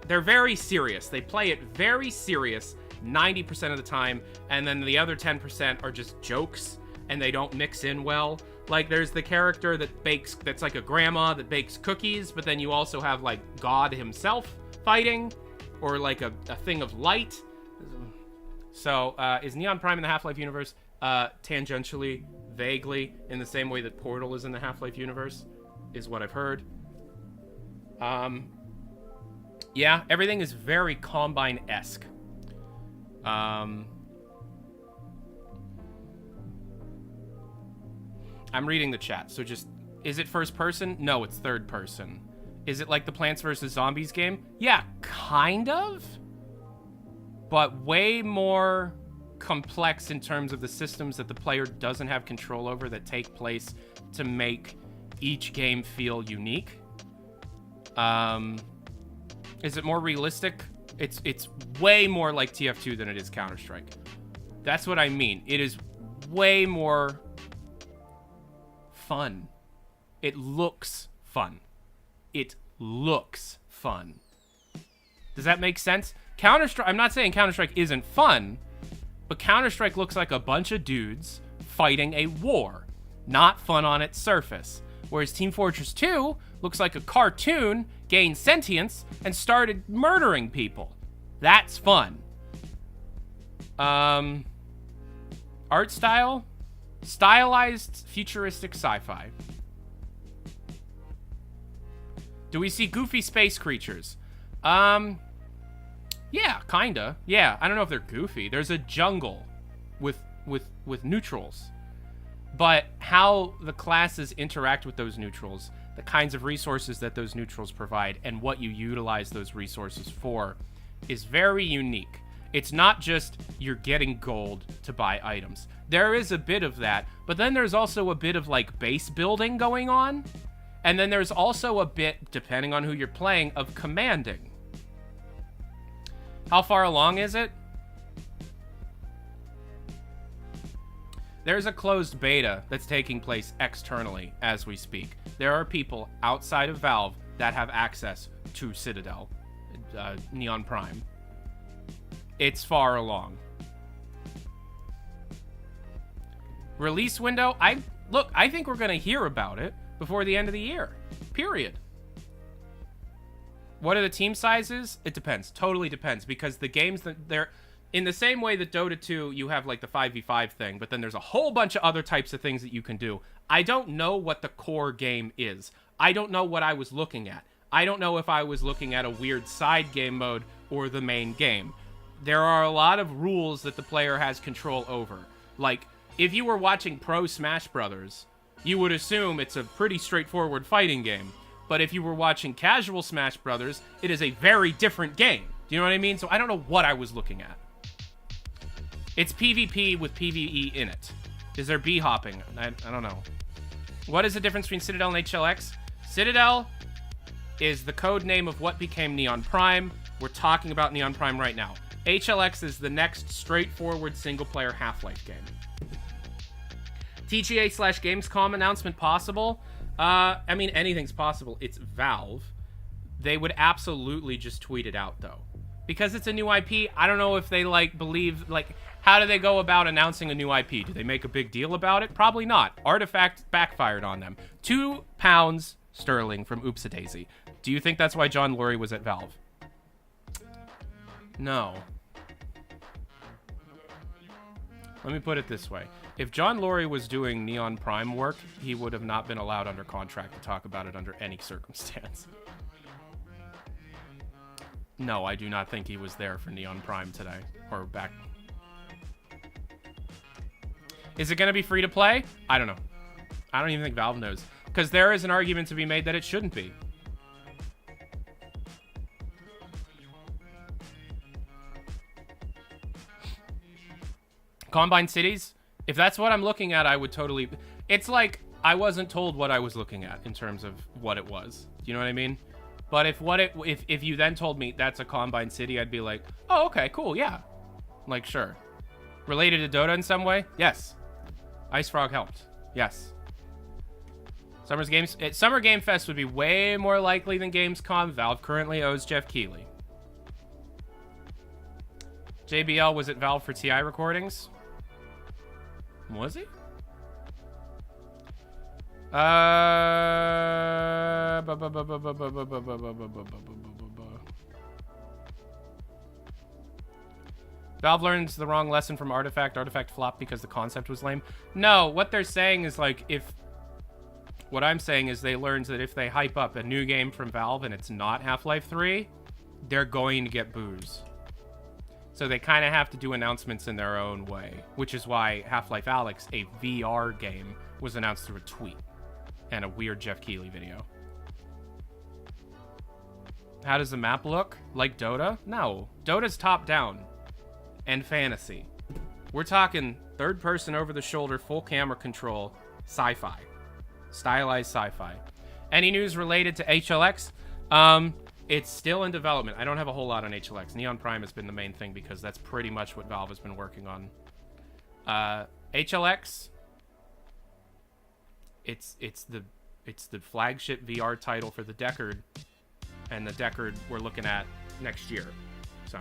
Speaker 1: They're very serious. They play it very serious 90% of the time, and then the other 10% are just jokes, and they don't mix in well. Like, there's the character that bakes, that's like a grandma that bakes cookies, but then you also have, like, God himself fighting, or, like, a thing of light. So, is Neon Prime in the Half-Life universe? Tangentially, vaguely, in the same way that Portal is in the Half-Life universe, is what I've heard. Yeah, everything is very Combine-esque. I'm reading the chat, so just... Is it first person? No, it's third person. Is it like the Plants vs. Zombies game? Yeah, kind of. But way more complex in terms of the systems that the player doesn't have control over that take place to make each game feel unique. Is it more realistic? It's way more like TF2 than it is Counter-Strike. That's what I mean. It is way more fun. It looks fun. It looks fun. Does that make sense? Counter-Strike, I'm not saying Counter-Strike isn't fun, but Counter-Strike looks like a bunch of dudes fighting a war. Not fun on its surface. Whereas Team Fortress 2 looks like a cartoon, gained sentience, and started murdering people. That's fun. Art style? Stylized futuristic sci-fi. Do we see goofy space creatures? Yeah, kinda. Yeah, I don't know if they're goofy. There's a jungle with neutrals. But how the classes interact with those neutrals, the kinds of resources that those neutrals provide, and what you utilize those resources for is very unique. It's not just you're getting gold to buy items. There is a bit of that, but then there's also a bit of like base building going on. And then there's also a bit, depending on who you're playing, of commanding. How far along is it? There's a closed beta that's taking place externally as we speak. There are people outside of Valve that have access to Citadel, Neon Prime. It's far along. Release window, I think we're going to hear about it before the end of the year. Period. What are the team sizes? It depends. Totally depends, because the games that they're in the same way that Dota 2, you have like the 5v5 thing, but then there's a whole bunch of other types of things that you can do. I don't know what the core game is. I don't know what I was looking at. I don't know if I was looking at a weird side game mode or the main game. There are a lot of rules that the player has control over. Like, if you were watching Pro Smash Brothers, you would assume it's a pretty straightforward fighting game. But if you were watching casual Smash Brothers, it is a very different game. Do you know what I mean? So I don't know what I was looking at. It's PvP with PvE in it. Is there B-hopping? I don't know. What is the difference between Citadel and HLX? Citadel is the code name of what became Neon Prime. We're talking about Neon Prime right now. HLX is the next straightforward single-player Half-Life game. TGA/Gamescom announcement possible? I mean, anything's possible. It's Valve. They would absolutely just tweet it out, though. Because it's a new IP, I don't know if they, believe, how do they go about announcing a new IP? Do they make a big deal about it? Probably not. Artifact backfired on them. £2 sterling from Oops-a-Daisy. Do you think that's why John Lurie was at Valve? No. Let me put it this way. If John Lurie was doing Neon Prime work, he would have not been allowed under contract to talk about it under any circumstance. No, I do not think he was there for Neon Prime today. Or back. Is it going to be free to play? I don't know. I don't even think Valve knows. Because there is an argument to be made that it shouldn't be. Combine Cities? If that's what I'm looking at, I would totally... It's like I wasn't told what I was looking at in terms of what it was. Do you know what I mean? But if you then told me that's a Combine City, I'd be like, oh, okay, cool, yeah. Like, sure. Related to Dota in some way? Yes. Ice Frog helped. Yes. Summer Game Fest would be way more likely than Gamescom. Valve currently owes Jeff Keighley. JBL was at Valve for TI recordings. Was he? Valve learns the wrong lesson from Artifact. Artifact flopped because the concept was lame. No, what they're saying is what I'm saying is they learned that if they hype up a new game from Valve and it's not Half-Life 3, they're going to get boos. So they kind of have to do announcements in their own way, which is why Half-Life Alyx, a VR game, was announced through a tweet and a weird Jeff Keighley video. How does the map look? Like Dota? No. Dota's top-down and fantasy. We're talking third-person over-the-shoulder, full camera control, sci-fi. Stylized sci-fi. Any news related to HLX? It's still in development. I don't have a whole lot on HLX. Neon Prime has been the main thing because that's pretty much what Valve has been working on. HLX, it's the flagship VR title for the Deckard, and the Deckard we're looking at next year. So,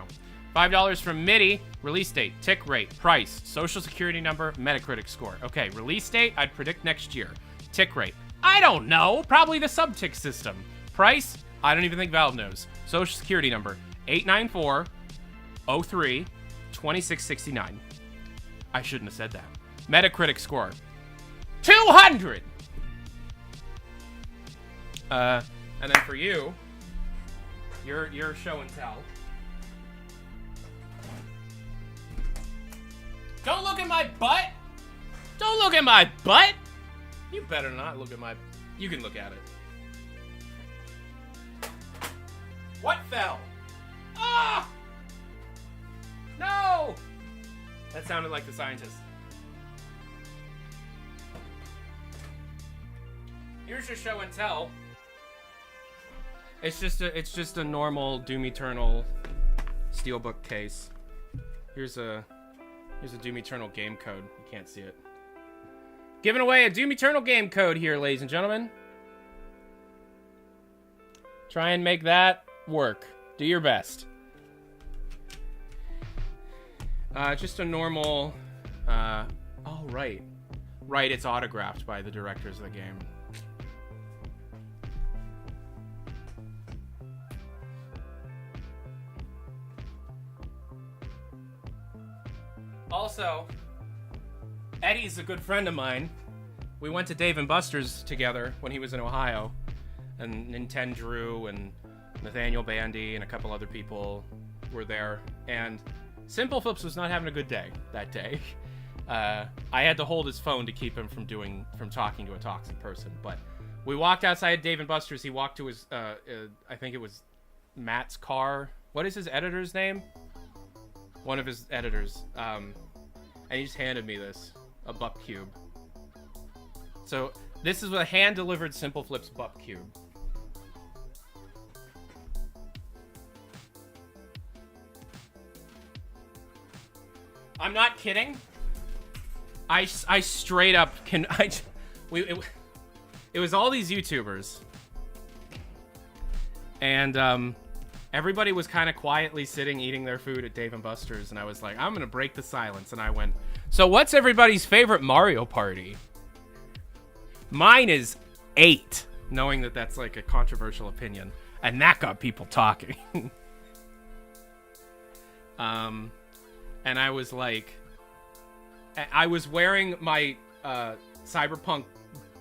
Speaker 1: $5 from MIDI. Release date, tick rate, price, social security number, Metacritic score. Okay, release date, I'd predict next year. Tick rate, I don't know. Probably the subtick system. Price, I don't even think Valve knows. Social security number, 894-03-2669. I shouldn't have said that. Metacritic score, 200! And then for you, your show and tell. Don't look at my butt! Don't look at my butt! You better not look at my... You can look at it. What fell? Ah! No! That sounded like the scientist. Here's your show and tell. It's just a normal Doom Eternal steelbook case. Here's a Doom Eternal game code. You can't see it. Giving away a Doom Eternal game code here, ladies and gentlemen. Try and make that work. Do your best. Just a normal... oh, right. Right, it's autographed by the directors of the game. Also, Eddie's a good friend of mine. We went to Dave & Buster's together when he was in Ohio. And Nintendo and Nathaniel Bandy and a couple other people were there. And Simple Flips was not having a good day that day. I had to hold his phone to keep him from talking to a toxic person. But we walked outside Dave & Buster's. He walked to his, I think it was Matt's car. What is his editor's name? One of his editors. And he just handed me this, a Buck Cube. So this is a hand-delivered Simple Flips Buck Cube. I'm not kidding. I straight up can it was all these YouTubers, and everybody was kind of quietly sitting eating their food at Dave & Buster's, and I was like, I'm gonna break the silence, and I went, so what's everybody's favorite Mario Party? Mine is 8, knowing that that's like a controversial opinion, and that got people talking. And I was like, I was wearing my Cyberpunk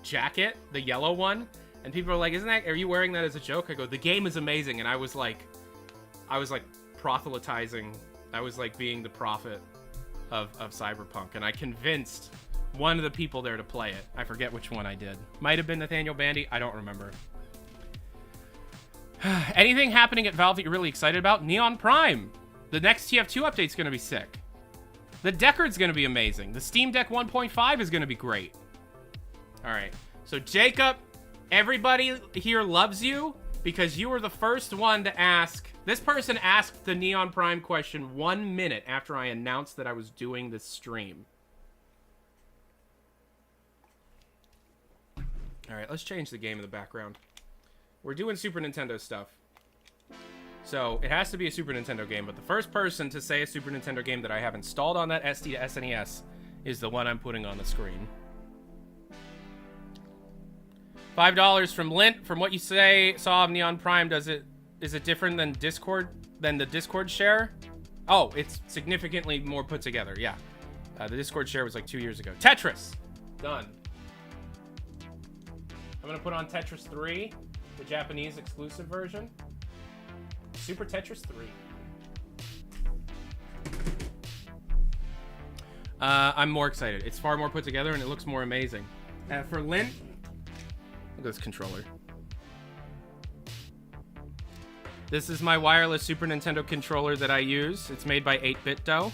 Speaker 1: jacket, the yellow one, and people are like, are you wearing that as a joke? I go, the game is amazing. And I was like proselytizing. I was like being the prophet of Cyberpunk. And I convinced one of the people there to play it. I forget which one I did. Might have been Nathaniel Bandy. I don't remember. Anything happening at Valve that you're really excited about? Neon Prime. The next TF2 update's going to be sick. The Deckard's going to be amazing. The Steam Deck 1.5 is going to be great. All right. So, Jacob, everybody here loves you because you were the first one to ask. This person asked the Neon Prime question 1 minute after I announced that I was doing this stream. All right. Let's change the game in the background. We're doing Super Nintendo stuff. So, it has to be a Super Nintendo game, but the first person to say a Super Nintendo game that I have installed on that SD to SNES is the one I'm putting on the screen. $5 from Lint. From what you saw of Neon Prime, is it different than the Discord share? Oh, it's significantly more put together, yeah. The Discord share was like 2 years ago. Tetris! Done. I'm gonna put on Tetris 3, the Japanese exclusive version. Super Tetris 3. I'm more excited. It's far more put together and it looks more amazing. For Lint, look at this controller. This is my wireless Super Nintendo controller that I use. It's made by 8-Bit Dough.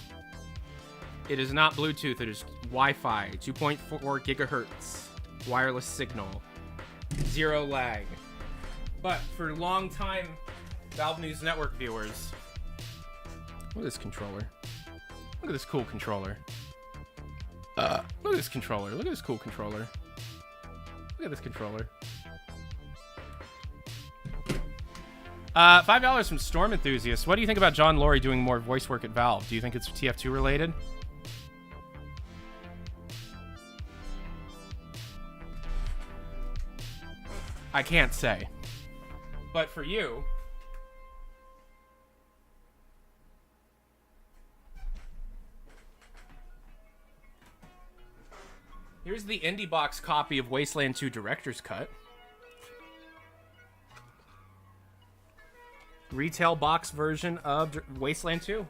Speaker 1: It is not Bluetooth, it is Wi-Fi, 2.4 gigahertz wireless signal, 0 lag. But for long time Valve News Network viewers, look at this controller. Look at this cool controller. Look at this controller. Look at this cool controller. Look at this controller. $5 from Storm Enthusiast. What do you think about John Laurie doing more voice work at Valve? Do you think it's TF2 related? I can't say. But for you... Here's the Indie Box copy of Wasteland 2 Director's Cut. Retail box version of Wasteland 2.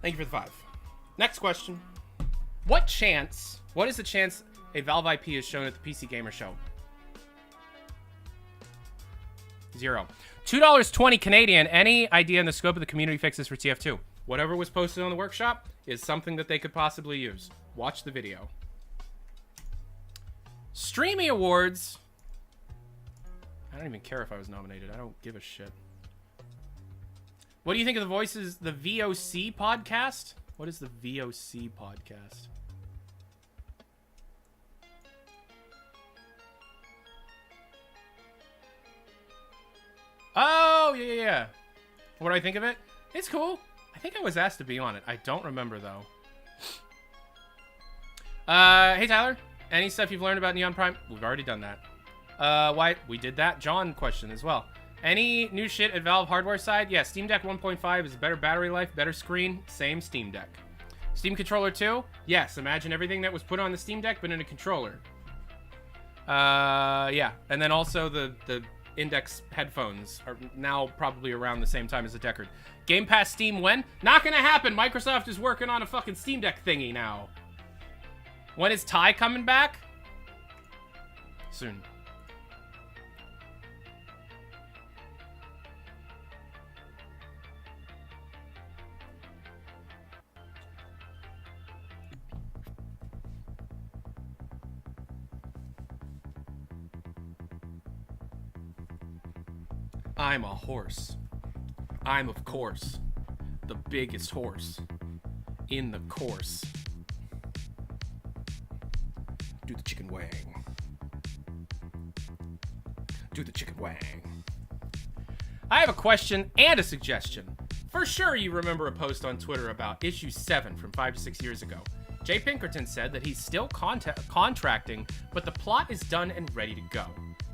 Speaker 1: Thank you for the 5. Next question. What is the chance a Valve IP is shown at the PC Gamer Show? 0. $2.20 Canadian. Any idea in the scope of the community fixes for TF2? Whatever was posted on the workshop is something that they could possibly use. Watch the video. Streamy Awards. I don't even care if I was nominated. I don't give a shit. What do you think of the voices, the VOC podcast? What is the VOC podcast? Oh, yeah. What do I think of it? It's cool. I think I was asked to be on it. I don't remember, though. Hey, Tyler. Any stuff you've learned about Neon Prime? We've already done that. Why? We did that. John question as well. Any new shit at Valve hardware side? Yeah, Steam Deck 1.5 is better battery life, better screen, same Steam Deck. Steam Controller 2? Yes, imagine everything that was put on the Steam Deck, but in a controller. Yeah. And then also the Index headphones are now probably around the same time as the Deckard. Game Pass Steam when? Not gonna happen. Microsoft is working on a fucking Steam Deck thingy now. When is Ty coming back? Soon. I'm a horse. I'm, of course, the biggest horse in the course. Do the chicken wang. Do the chicken wang. I have a question and a suggestion. For sure you remember a post on Twitter about issue 7 from 5 to 6 years ago. Jay Pinkerton said that he's still contracting, but the plot is done and ready to go.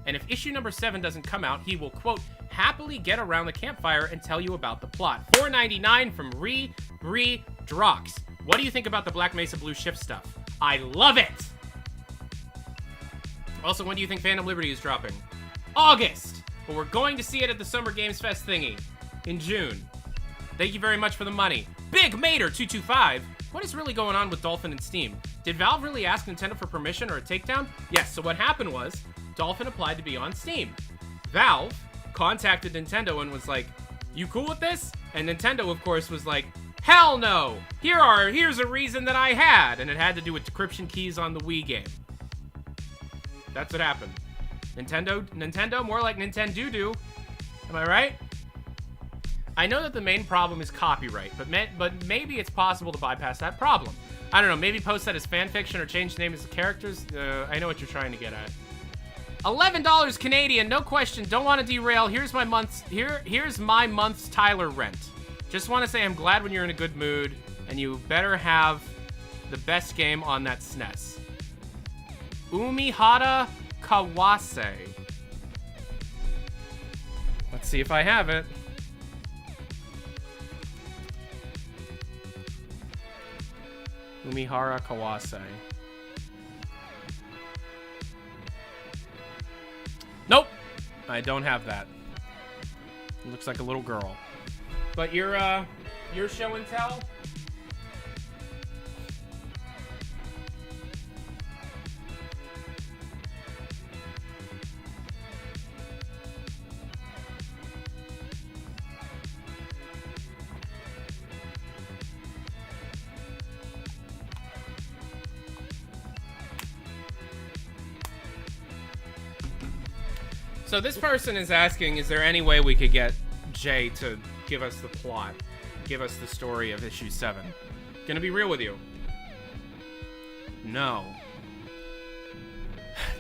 Speaker 1: And if issue number 7 doesn't come out, he will, quote, happily get around the campfire and tell you about the plot. $4.99 from Bree Drox. What do you think about the Black Mesa Blue Shift stuff? I love it! Also, when do you think Phantom Liberty is dropping? August! But we're going to see it at the Summer Games Fest thingy in June. Thank you very much for the money. Big Mater 225. What is really going on with Dolphin and Steam? Did Valve really ask Nintendo for permission or a takedown? Yes, so what happened was, Dolphin applied to be on Steam. Valve contacted Nintendo and was like, you cool with this? And Nintendo, of course, was like, hell no! Here's a reason that I had! And it had to do with decryption keys on the Wii game. That's what happened. Nintendo, more like Nintendo-do. Am I right? I know that the main problem is copyright, but maybe it's possible to bypass that problem. I don't know, maybe post that as fanfiction or change the name as the characters? I know what you're trying to get at. $11 Canadian, no question, don't want to derail. Here's my month's Tyler rent. Just want to say I'm glad when you're in a good mood, and you better have the best game on that SNES. Umihara Kawase. Let's see if I have it. Umihara Kawase. Nope, I don't have that. It looks like a little girl. But your show and tell. So this person is asking, is there any way we could get Jay to give us the plot, give us the story of issue 7? Gonna be real with you. No.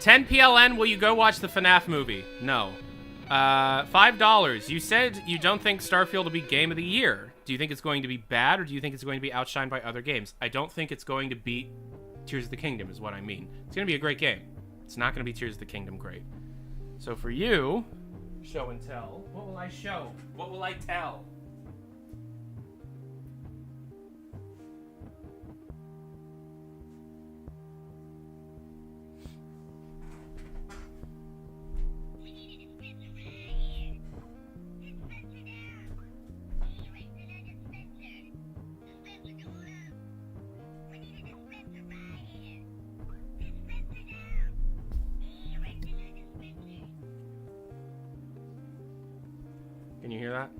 Speaker 1: 10 PLN, will you go watch the FNAF movie? No. $5. You said you don't think Starfield will be game of the year. Do you think it's going to be bad, or do you think it's going to be outshined by other games? I don't think it's going to beat Tears of the Kingdom, is what I mean. It's going to be a great game. It's not going to be Tears of the Kingdom great. So for you, show and tell. What will I show? What will I tell? Can you hear that?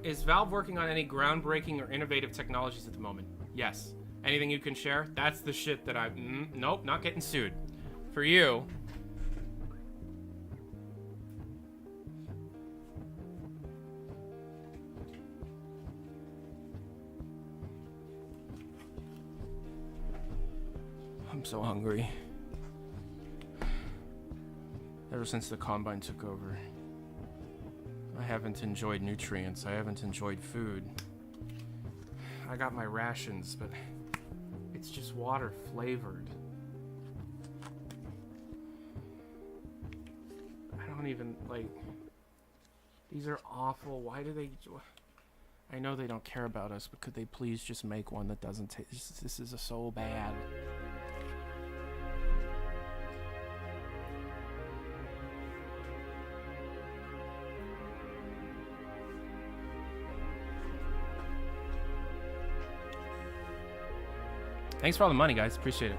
Speaker 1: Is Valve working on any groundbreaking or innovative technologies at the moment? Yes. Anything you can share? That's the shit that nope, not getting sued. For you. I'm so hungry. Ever since the Combine took over, I haven't enjoyed nutrients. I haven't enjoyed food. I got my rations, but it's just water flavored. I don't even, like, these are awful. Why do they, I know they don't care about us, but could they please just make one that doesn't taste, this is so bad. Thanks for all the money, guys. Appreciate it.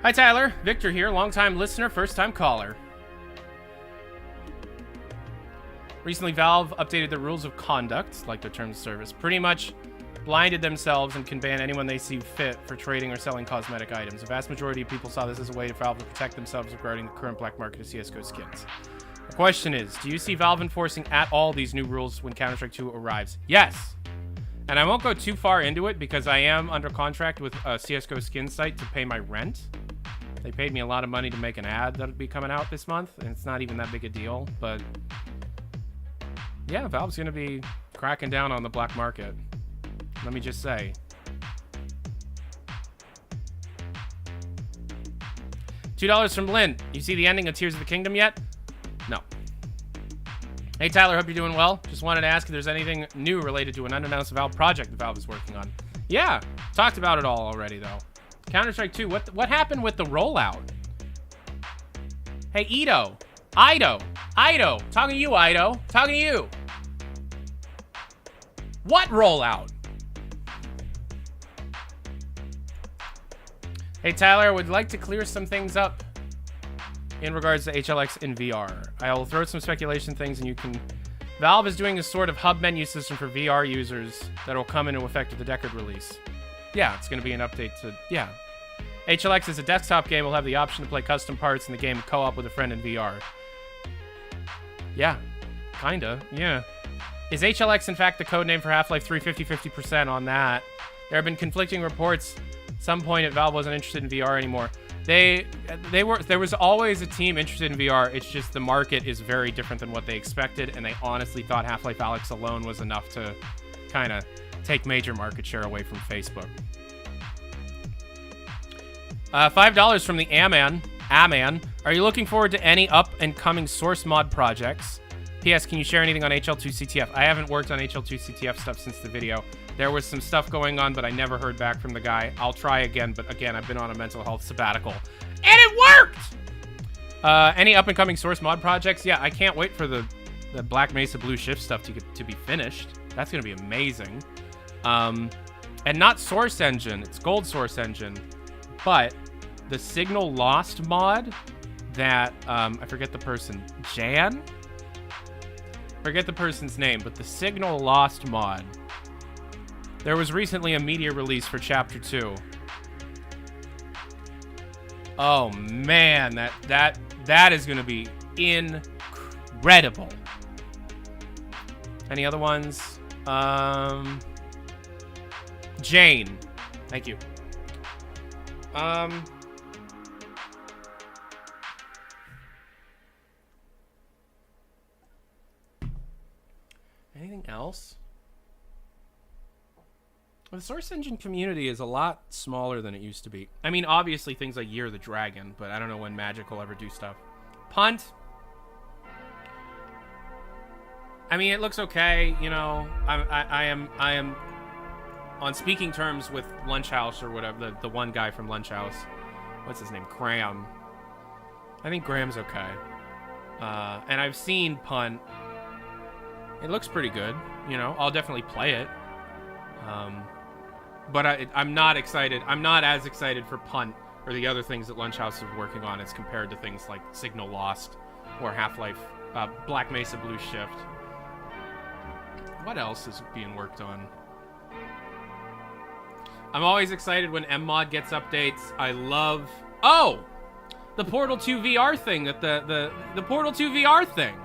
Speaker 1: Hi, Tyler. Victor here. Long-time listener, first-time caller. Recently, Valve updated the rules of conduct, like their terms of service. Pretty much blinded themselves and can ban anyone they see fit for trading or selling cosmetic items. The vast majority of people saw this as a way for Valve to protect themselves regarding the current black market of CSGO skins. The question is, do you see Valve enforcing at all these new rules when Counter-Strike 2 arrives? Yes! And I won't go too far into it because I am under contract with a CSGO skin site to pay my rent. They paid me a lot of money to make an ad that'll be coming out this month, and it's not even that big a deal, but yeah, Valve's gonna be cracking down on the black market. Let me just say. $2 from Lynn. You see the ending of Tears of the Kingdom yet? No. Hey Tyler, hope you're doing well. Just wanted to ask if there's anything new related to an unannounced Valve project that Valve is working on. Yeah, talked about it all already though. Counter-Strike 2, what happened with the rollout? Hey Ido, talking to you, Ido, talking to you. What rollout? Hey Tyler, I would like to clear some things up in regards to HLX in VR. I will throw some speculation things and you can... Valve is doing a sort of hub menu system for VR users that will come into effect with the Deckard release. Yeah, it's going to be an update to... Yeah. HLX is a desktop game. We'll have the option to play custom parts in the game co-op with a friend in VR. Yeah. Kinda. Yeah. Is HLX in fact the codename for Half-Life 3? 50% on that. There have been conflicting reports. At some point, Valve wasn't interested in VR anymore. There was always a team interested in VR. It's just the market is very different than what they expected, and they honestly thought Half-Life Alyx alone was enough to kind of take major market share away from Facebook. $5 from the Aman. Are you looking forward to any up-and-coming source mod projects? P.S. Can you share anything on HL2 CTF? I haven't worked on HL2 CTF stuff since the video. There was some stuff going on, but I never heard back from the guy. I'll try again, but again, I've been on a mental health sabbatical. And it worked! Any up-and-coming source mod projects? Yeah, I can't wait for the Black Mesa Blue Shift stuff to be finished. That's going to be amazing. And not Source Engine. It's Gold Source Engine. But the Signal Lost mod that, I forget the person, Jan? Forget the person's name, but the Signal Lost mod. There was recently a media release for Chapter 2. Oh man, that is going to be incredible. Any other ones? Jane. Thank you. Anything else? Well, the Source Engine community is a lot smaller than it used to be. I mean, obviously things like Year of the Dragon, but I don't know when Magic will ever do stuff. Punt. I mean, it looks okay, you know. I am on speaking terms with Lunch House or whatever, the one guy from Lunch House. What's his name? Graham. I think Graham's okay. And I've seen Punt. It looks pretty good, you know. I'll definitely play it. But I'm not excited. I'm not as excited for Punt or the other things that Lunch House is working on as compared to things like Signal Lost or Half-Life Black Mesa Blue Shift. What else is being worked on? I'm always excited when MMod gets updates. I love... Oh! The Portal 2 VR thing. The Portal 2 VR thing.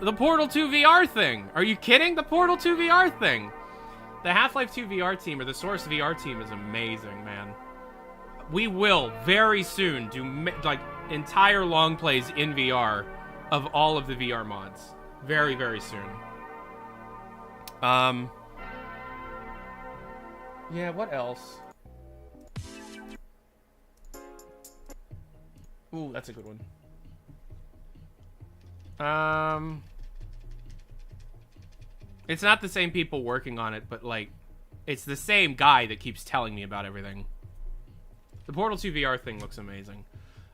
Speaker 1: The Portal 2 VR thing. Are you kidding? The Portal 2 VR thing. The Half-Life 2 VR team, or the Source VR team, is amazing, man. We will, very soon, do, like, entire long plays in VR of all of the VR mods. Very, very soon. Yeah, what else? Ooh, that's a good one. It's not the same people working on it, but, like, it's the same guy that keeps telling me about everything. The Portal 2 VR thing looks amazing.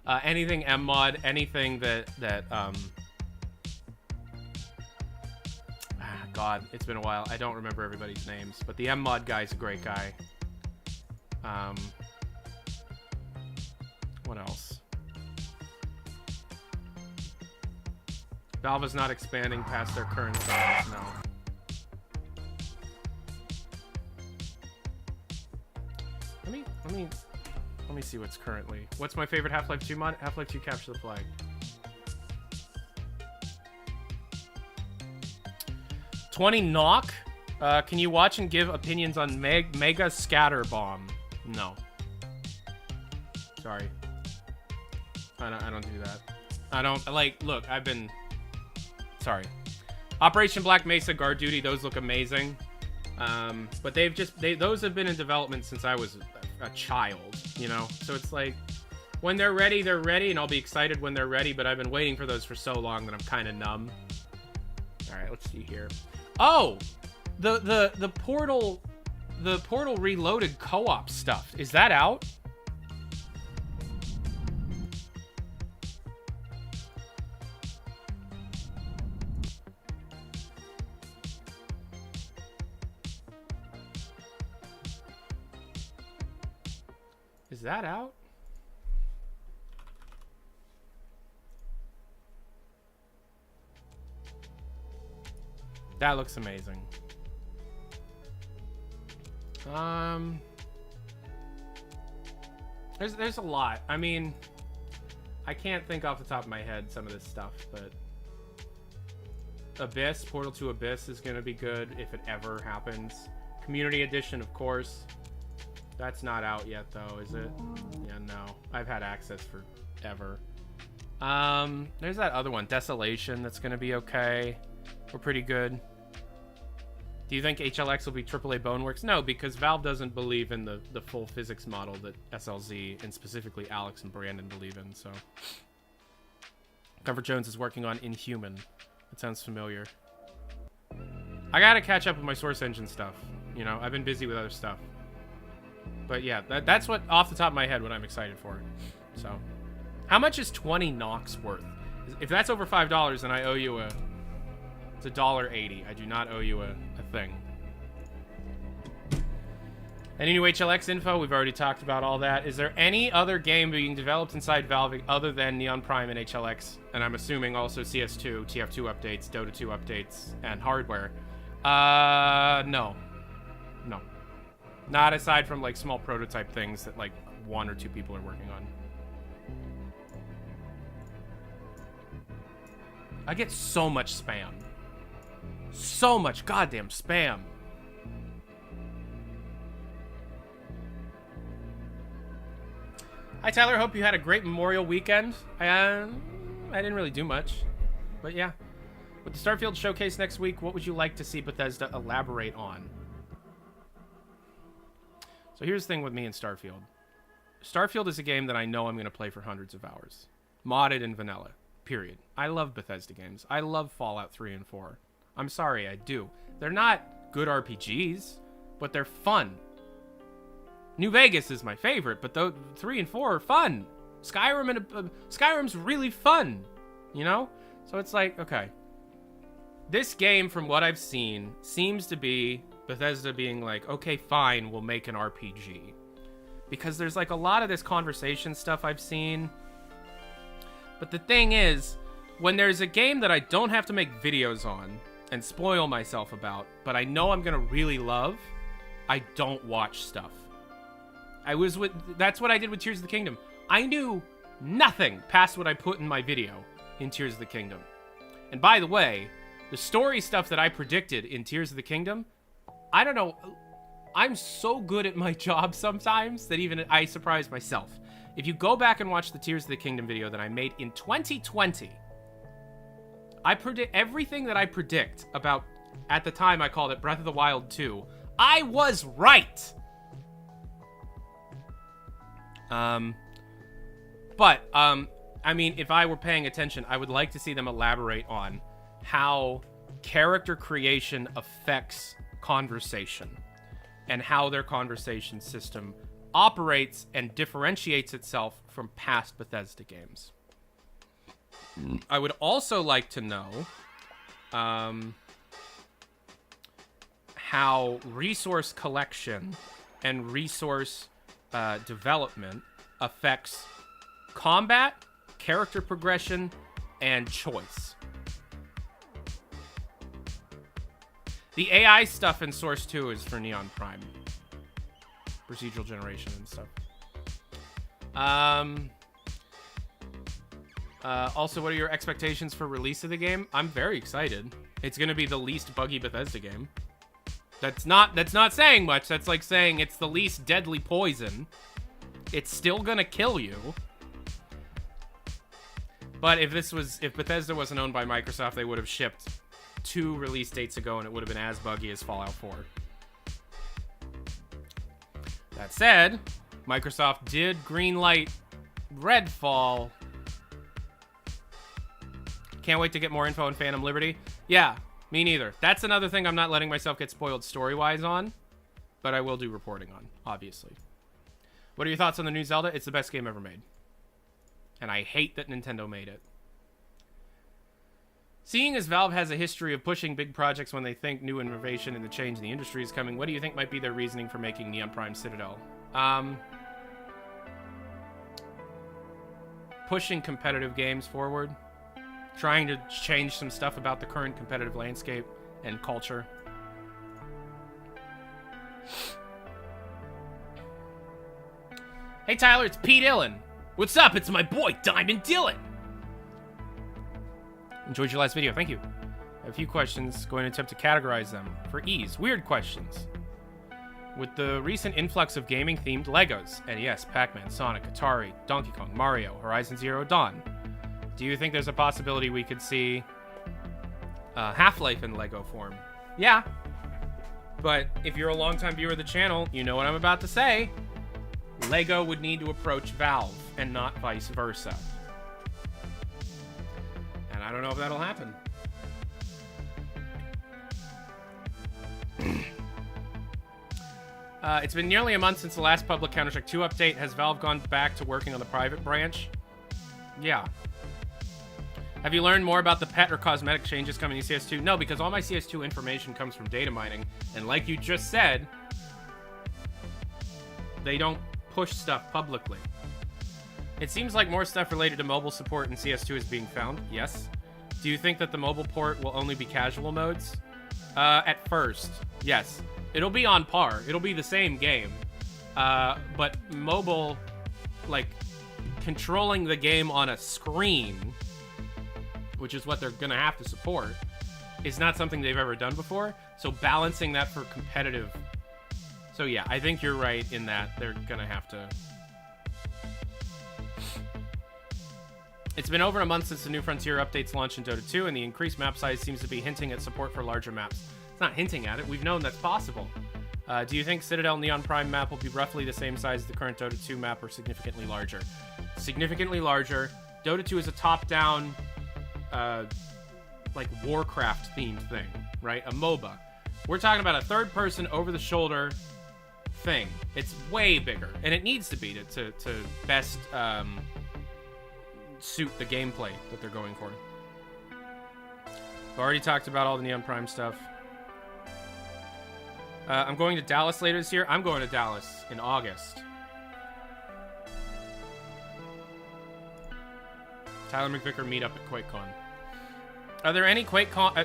Speaker 1: Anything MMod, anything God, it's been a while. I don't remember everybody's names, but the MMod guy's a great guy. What else? Valve is not expanding past their current size, no. Let me see what's currently. What's my favorite Half-Life 2 mod? Half-Life 2 Capture the Flag. 20 knock. Can you watch and give opinions on Mega Scatter Bomb? No. Sorry. I don't do that. I don't like. Look, I've been. Sorry. Operation Black Mesa, Guard Duty. Those look amazing. But those have been in development since I was a child. You know. So it's like, when they're ready, and I'll be excited when they're ready. But I've been waiting for those for so long that I'm kind of numb. All right, let's see here. Oh, the Portal Reloaded co-op stuff. Is that out? Is that out? That looks amazing. There's a lot. I mean, I can't think off the top of my head some of this stuff, but Abyss, Portal 2 Abyss is gonna be good if it ever happens. Community Edition, of course. That's not out yet, though, is it? Yeah, no. I've had access forever. There's that other one, Desolation, that's gonna be okay. We're pretty good. Do you think HLX will be AAA Boneworks? No, because Valve doesn't believe in the full physics model that SLZ and specifically Alex and Brandon believe in, so. Comfort Jones is working on Inhuman. That sounds familiar. I gotta catch up with my Source Engine stuff. You know, I've been busy with other stuff. But yeah, that's what, off the top of my head, what I'm excited for. So, how much is 20 Nox worth? If that's over $5, then I owe you a... It's $1.80. I do not owe you a thing. Any new HLX info? We've already talked about all that. Is there any other game being developed inside Valve other than Neon Prime and HLX? And I'm assuming also CS2, TF2 updates, Dota 2 updates, and hardware. No. No. Not aside from, like, small prototype things that, like, 1 or 2 people are working on. I get so much spam. So much goddamn spam. Hi, Tyler. Hope you had a great Memorial weekend. I didn't really do much. But, yeah. With the Starfield showcase next week, what would you like to see Bethesda elaborate on? So here's the thing with me and Starfield. Starfield is a game that I know I'm going to play for hundreds of hours. Modded and vanilla. Period. I love Bethesda games. I love Fallout 3 and 4. I'm sorry, I do. They're not good RPGs, but they're fun. New Vegas is my favorite, but though 3 and 4 are fun. Skyrim's really fun, you know? So it's like, okay. This game, from what I've seen, seems to be Bethesda being like, okay, fine, we'll make an RPG. Because there's like a lot of this conversation stuff I've seen. But the thing is, when there's a game that I don't have to make videos on and spoil myself about, but I know I'm gonna really love, I don't watch stuff. That's what I did with Tears of the Kingdom. I knew nothing past what I put in my video in Tears of the Kingdom. And by the way, the story stuff that I predicted in Tears of the Kingdom, I don't know, I'm so good at my job sometimes that even I surprise myself. If you go back and watch the Tears of the Kingdom video that I made in 2020, I predict everything that I predict about, at the time I called it Breath of the Wild 2. I was right! I mean, if I were paying attention, I would like to see them elaborate on how character creation affects conversation and how their conversation system operates and differentiates itself from past Bethesda games. I would also like to know how resource collection and resource development affects combat, character progression, and choice. The AI stuff in Source 2 is for Neon Prime. Procedural generation and stuff. Also, what are your expectations for release of the game? I'm very excited. It's going to be the least buggy Bethesda game. That's not saying much. That's like saying it's the least deadly poison. It's still going to kill you. But if Bethesda wasn't owned by Microsoft, they would have shipped 2 release dates ago, and it would have been as buggy as Fallout 4. That said, Microsoft did greenlight Redfall. Can't wait to get more info on Phantom Liberty. Yeah, me neither. That's another thing I'm not letting myself get spoiled story-wise on, but I will do reporting on, obviously. What are your thoughts on the new Zelda? It's the best game ever made. And I hate that Nintendo made it. Seeing as Valve has a history of pushing big projects when they think new innovation and the change in the industry is coming, what do you think might be their reasoning for making Neon Prime Citadel? Pushing competitive games forward. Trying to change some stuff about the current competitive landscape and culture. Hey Tyler, it's Pete Dillon. What's up? It's my boy, Diamond Dylan. Enjoyed your last video. Thank you. I have a few questions. Going to attempt to categorize them for ease. Weird questions. With the recent influx of gaming-themed Legos, NES, Pac-Man, Sonic, Atari, Donkey Kong, Mario, Horizon Zero Dawn, do you think there's a possibility we could see Half-Life in Lego form? Yeah. But if you're a longtime viewer of the channel, you know what I'm about to say. Lego would need to approach Valve and not vice versa. And I don't know if that'll happen. It's been nearly a month since the last public Counter-Strike 2 update. Has Valve gone back to working on the private branch? Yeah. Have you learned more about the pet or cosmetic changes coming in CS2? No, because all my CS2 information comes from data mining. And like you just said, they don't push stuff publicly. It seems like more stuff related to mobile support in CS2 is being found. Yes. Do you think that the mobile port will only be casual modes? At first, yes. It'll be on par. It'll be the same game. But mobile, like, controlling the game on a screen, which is what they're going to have to support, is not something they've ever done before. So balancing that for competitive... So yeah, I think you're right in that they're going to have to... It's been over a month since the New Frontier updates launched in Dota 2, and the increased map size seems to be hinting at support for larger maps. It's not hinting at it. We've known that's possible. Do you think Citadel Neon Prime map will be roughly the same size as the current Dota 2 map or significantly larger? Significantly larger. Dota 2 is a top-down, like, Warcraft-themed thing, right? A MOBA. We're talking about a third-person, over-the-shoulder thing. It's way bigger, and it needs to be to best suit the gameplay that they're going for. I've already talked about all the Neon Prime stuff. I'm going to Dallas later this year. I'm going to Dallas in August. Tyler McVicker meetup at QuakeCon. Are there any are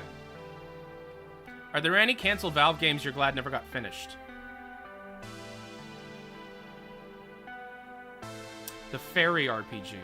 Speaker 1: there any canceled Valve games you're glad never got finished? The Fairy RPG.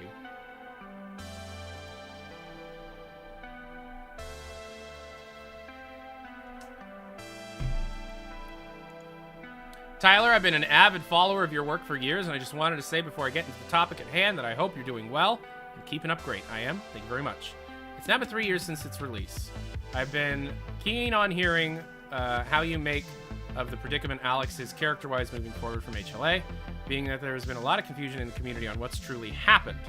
Speaker 1: Tyler, I've been an avid follower of your work for years, and I just wanted to say before I get into the topic at hand that I hope you're doing well and keeping up great. I am. Thank you very much. It's now been 3 years since its release. I've been keen on hearing how you make of the predicament Alex is character-wise moving forward from HLA, being that there has been a lot of confusion in the community on what's truly happened.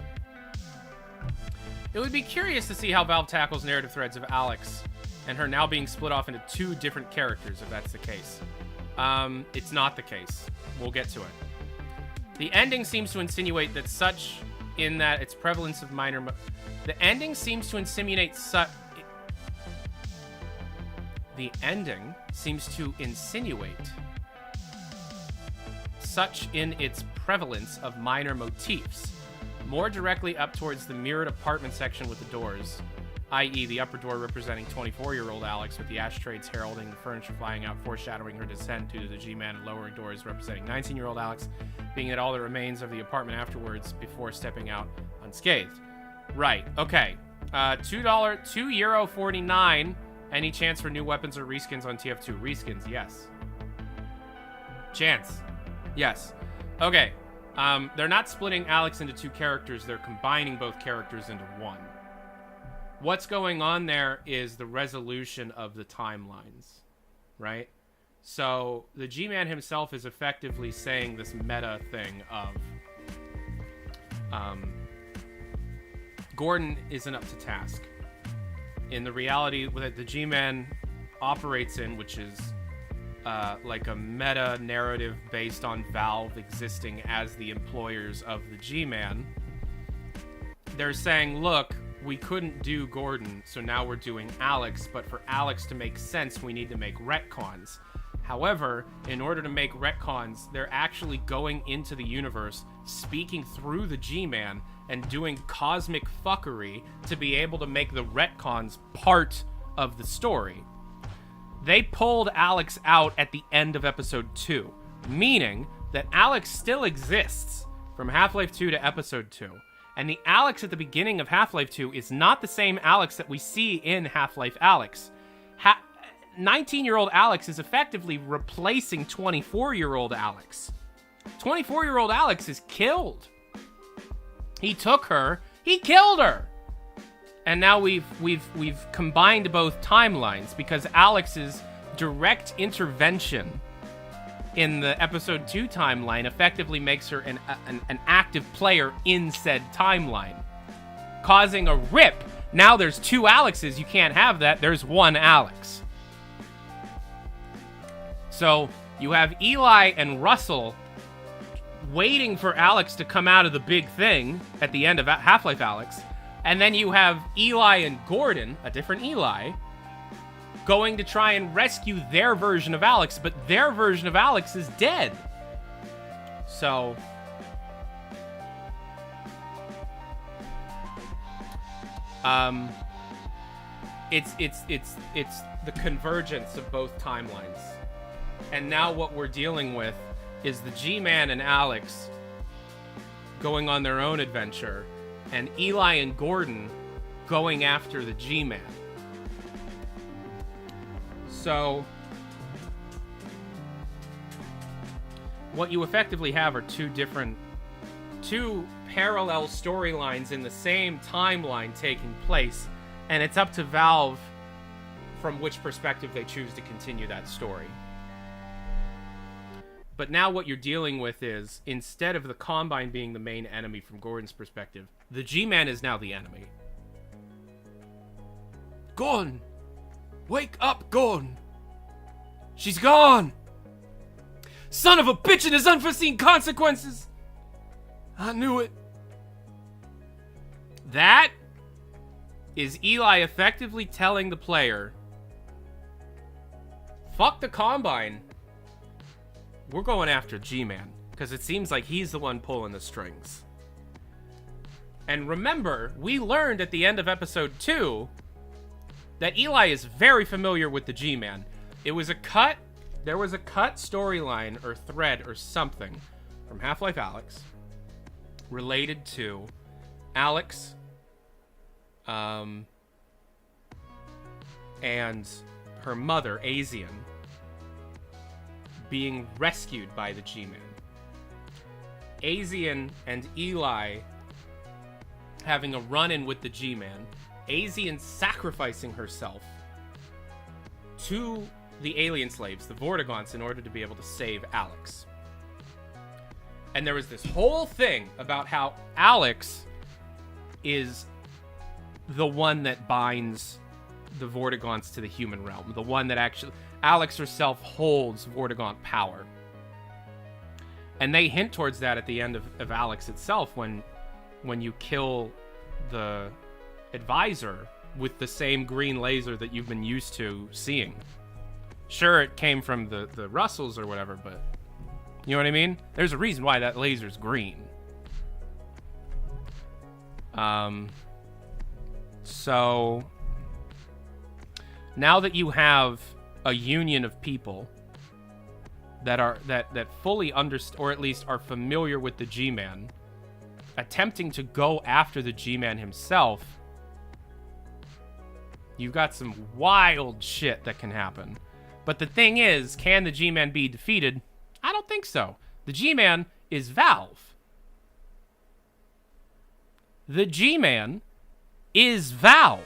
Speaker 1: It would be curious to see how Valve tackles narrative threads of Alex and her now being split off into 2 different characters, if that's the case. It's not the case. We'll get to it. The ending seems to insinuate that such, in that its prevalence of minor... The ending seems to insinuate such... The ending seems to insinuate such in its prevalence of minor motifs, more directly up towards the mirrored apartment section with the doors, i.e. the upper door representing 24-year-old Alex with the ashtrays heralding the furniture flying out, foreshadowing her descent due to the G-Man, and lowering doors representing 19-year-old Alex, being at all that remains of the apartment afterwards before stepping out unscathed. Right, okay. €2.49. Any chance for new weapons or reskins on TF2? Reskins, yes. Chance. Yes. Okay. They're not splitting Alex into 2 characters. They're combining both characters into one. What's going on there is the resolution of the timelines, right? So the G-Man himself is effectively saying this meta thing of Gordon isn't up to task. In the reality that the G-Man operates in, which is like a meta narrative based on Valve existing as the employers of the G-Man, they're saying, look, we couldn't do Gordon, so now we're doing Alex, but for Alex to make sense, we need to make retcons. However, in order to make retcons, they're actually going into the universe, speaking through the G-Man, and doing cosmic fuckery to be able to make the retcons part of the story. They pulled Alex out at the end of episode 2, meaning that Alex still exists from Half-Life 2 to episode 2. And the Alex at the beginning of Half-Life 2 is not the same Alex that we see in Half-Life Alex. 19-year-old Alex is effectively replacing 24-year-old Alex. 24-year-old Alex is killed. He took her, he killed her. And now we've combined both timelines because Alex's direct intervention in the episode 2 timeline effectively makes her an active player in said timeline, causing a rip. Now there's 2 Alexes. You can't have that. There's 1 Alex. So you have Eli and Russell waiting for Alex to come out of the big thing at the end of Half-Life Alex. And then you have Eli and Gordon, a different Eli, going to try and rescue their version of Alex, but their version of Alex is dead. So it's the convergence of both timelines. And now what we're dealing with is the G-Man and Alex going on their own adventure, and Eli and Gordon going after the G-Man. So what you effectively have are 2 parallel storylines in the same timeline taking place, and it's up to Valve from which perspective they choose to continue that story. But now what you're dealing with is, instead of the Combine being the main enemy from Gordon's perspective, the G-Man is now the enemy. Gordon! Wake up, Gordon! She's gone! Son of a bitch and his unforeseen consequences! I knew it. That is Eli effectively telling the player, fuck the Combine. We're going after G-Man, because it seems like he's the one pulling the strings. And remember, we learned at the end of episode 2 that Eli is very familiar with the G-Man. There was a cut storyline or thread or something from Half-Life Alyx related to Alex and her mother, Asian, being rescued by the G-Man. Asian and Eli having a run-in with the G-Man. Asian sacrificing herself to the alien slaves, the Vortigaunts, in order to be able to save Alex. And there was this whole thing about how Alex is the one that binds the Vortigaunts to the human realm. The one that actually... Alex herself holds Vortigaunt power. And they hint towards that at the end of Alex itself when you kill the advisor with the same green laser that you've been used to seeing. Sure, it came from the Russells or whatever, but you know what I mean? There's a reason why that laser's green. So now that you have a union of people that fully understand, or at least are familiar with the G-Man, attempting to go after the G-Man himself, you've got some wild shit that can happen. But the thing is, can the G-Man be defeated? I don't think so. The G-Man is Valve. The G-Man is Valve.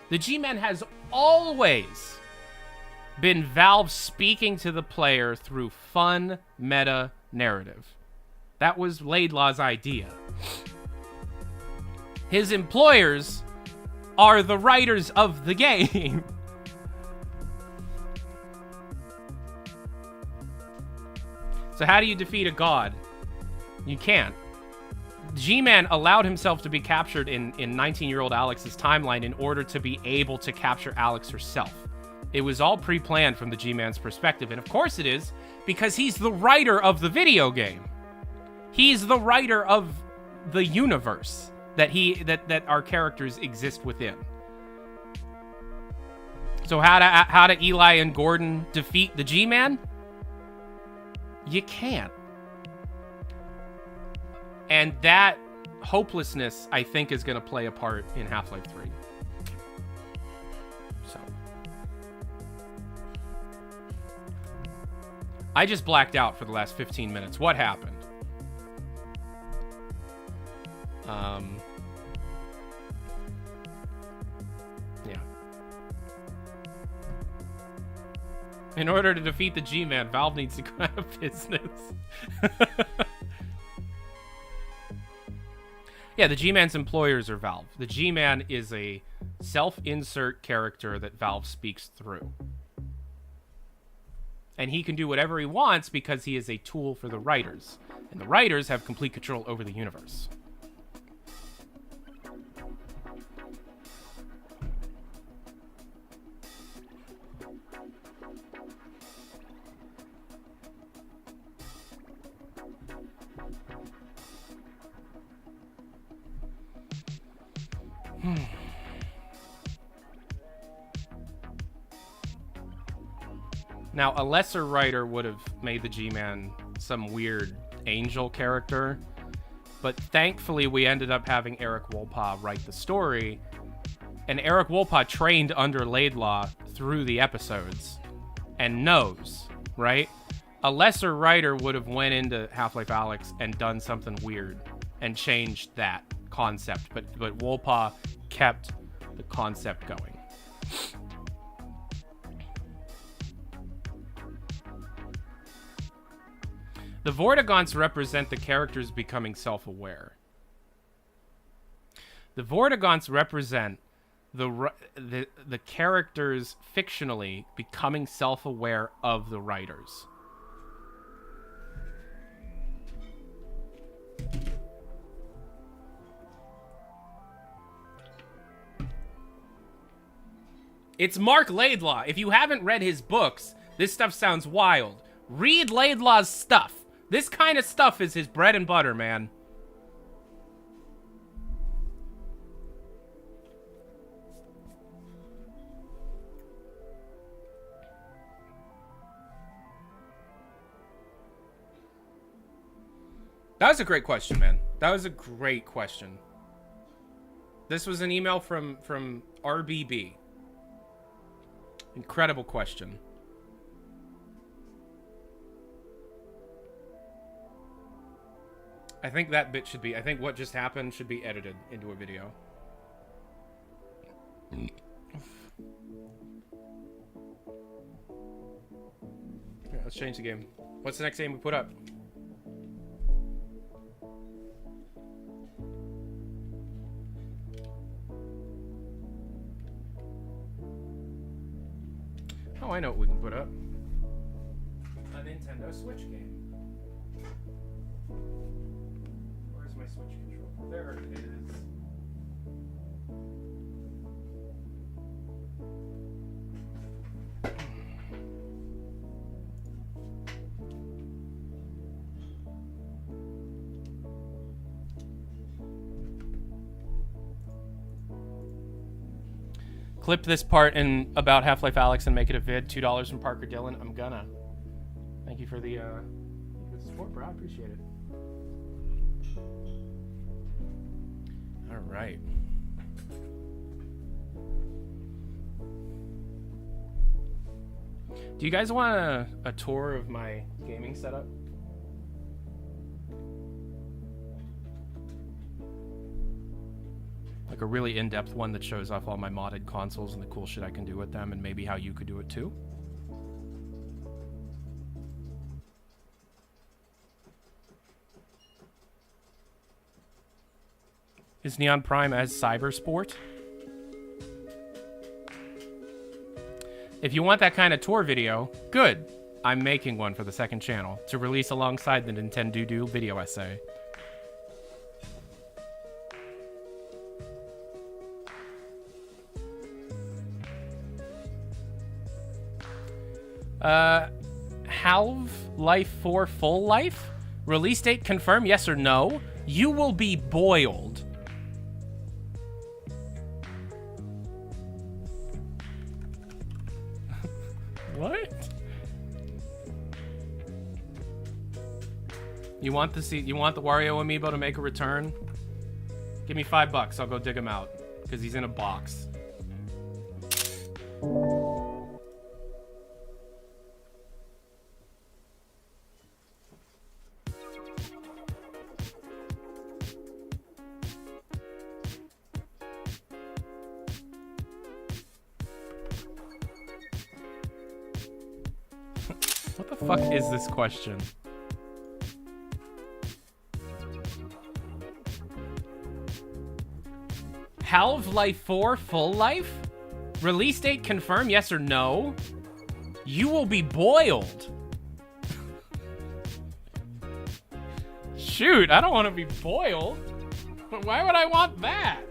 Speaker 1: The G-Man has always been Valve speaking to the player through fun meta narrative. That was Laidlaw's idea. His employers are the writers of the game. So how do you defeat a god? You can't. G-Man allowed himself to be captured in 19-year-old Alex's timeline in order to be able to capture Alex herself. It was all pre-planned from the G-Man's perspective, and of course it is, because he's the writer of the video game. He's the writer of the universe that our characters exist within. So how do Eli and Gordon defeat the G-Man? You can't. And that hopelessness, I think, is going to play a part in Half-Life 3. So. I just blacked out for the last 15 minutes. What happened? Yeah. In order to defeat the G-Man, Valve needs to go out of business. Yeah, the G-Man's employers are Valve. The G-Man is a self-insert character that Valve speaks through. And he can do whatever he wants because he is a tool for the writers. And the writers have complete control over the universe. Now, a lesser writer would have made the G-Man some weird angel character, but thankfully we ended up having Eric Wolpaw write the story, and Eric Wolpaw trained under Laidlaw through the episodes, and knows, right? A lesser writer would have went into Half-Life Alyx and done something weird and changed that concept, but Wolpaw kept the concept going. The Vortigaunts represent the characters becoming self-aware. The Vortigaunts represent the characters fictionally becoming self-aware of the writers. It's Mark Laidlaw. If you haven't read his books, this stuff sounds wild. Read Laidlaw's stuff. This kind of stuff is his bread and butter, man. That was a great question, man. That was a great question. This was an email from RBB. Incredible question. I think that bit should be... I think what just happened should be edited into a video. Okay, let's change the game. What's the next game we put up? Oh, I know what we can put up. A Nintendo Switch game. Where's my Switch controller? There it is. Clip this part in about Half-Life Alyx and make it a vid. $2 from Parker Dillon. I'm gonna. Thank you for the support, bro. I appreciate it. All right. Do you guys want a tour of my gaming setup? Like a really in-depth one that shows off all my modded consoles and the cool shit I can do with them, and maybe how you could do it too. Is Neon Prime as Cybersport? If you want that kind of tour video, good. I'm making one for the second channel to release alongside the Nintendo Do video essay. Half-Life 4 Full Life? Release date confirmed, yes or no? You will be boiled. What? You want the Wario amiibo to make a return? Give me $5. I'll go dig him out. Because he's in a box. What the fuck is this question? Half-Life 4 Full Life? Release date confirmed, yes or no? You will be boiled. Shoot, I don't want to be boiled. Why would I want that?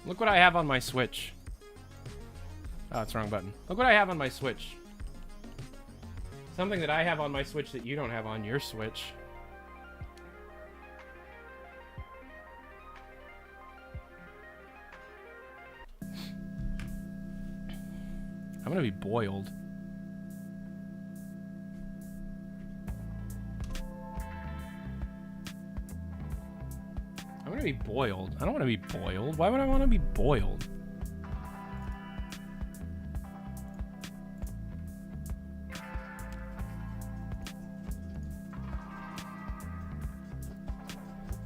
Speaker 1: Look what I have on my Switch. Oh, it's the wrong button. Look what I have on my Switch. Something that I have on my Switch that you don't have on your Switch. I'm gonna be boiled. I'm gonna be boiled. I don't want to be boiled. Why would I want to be boiled?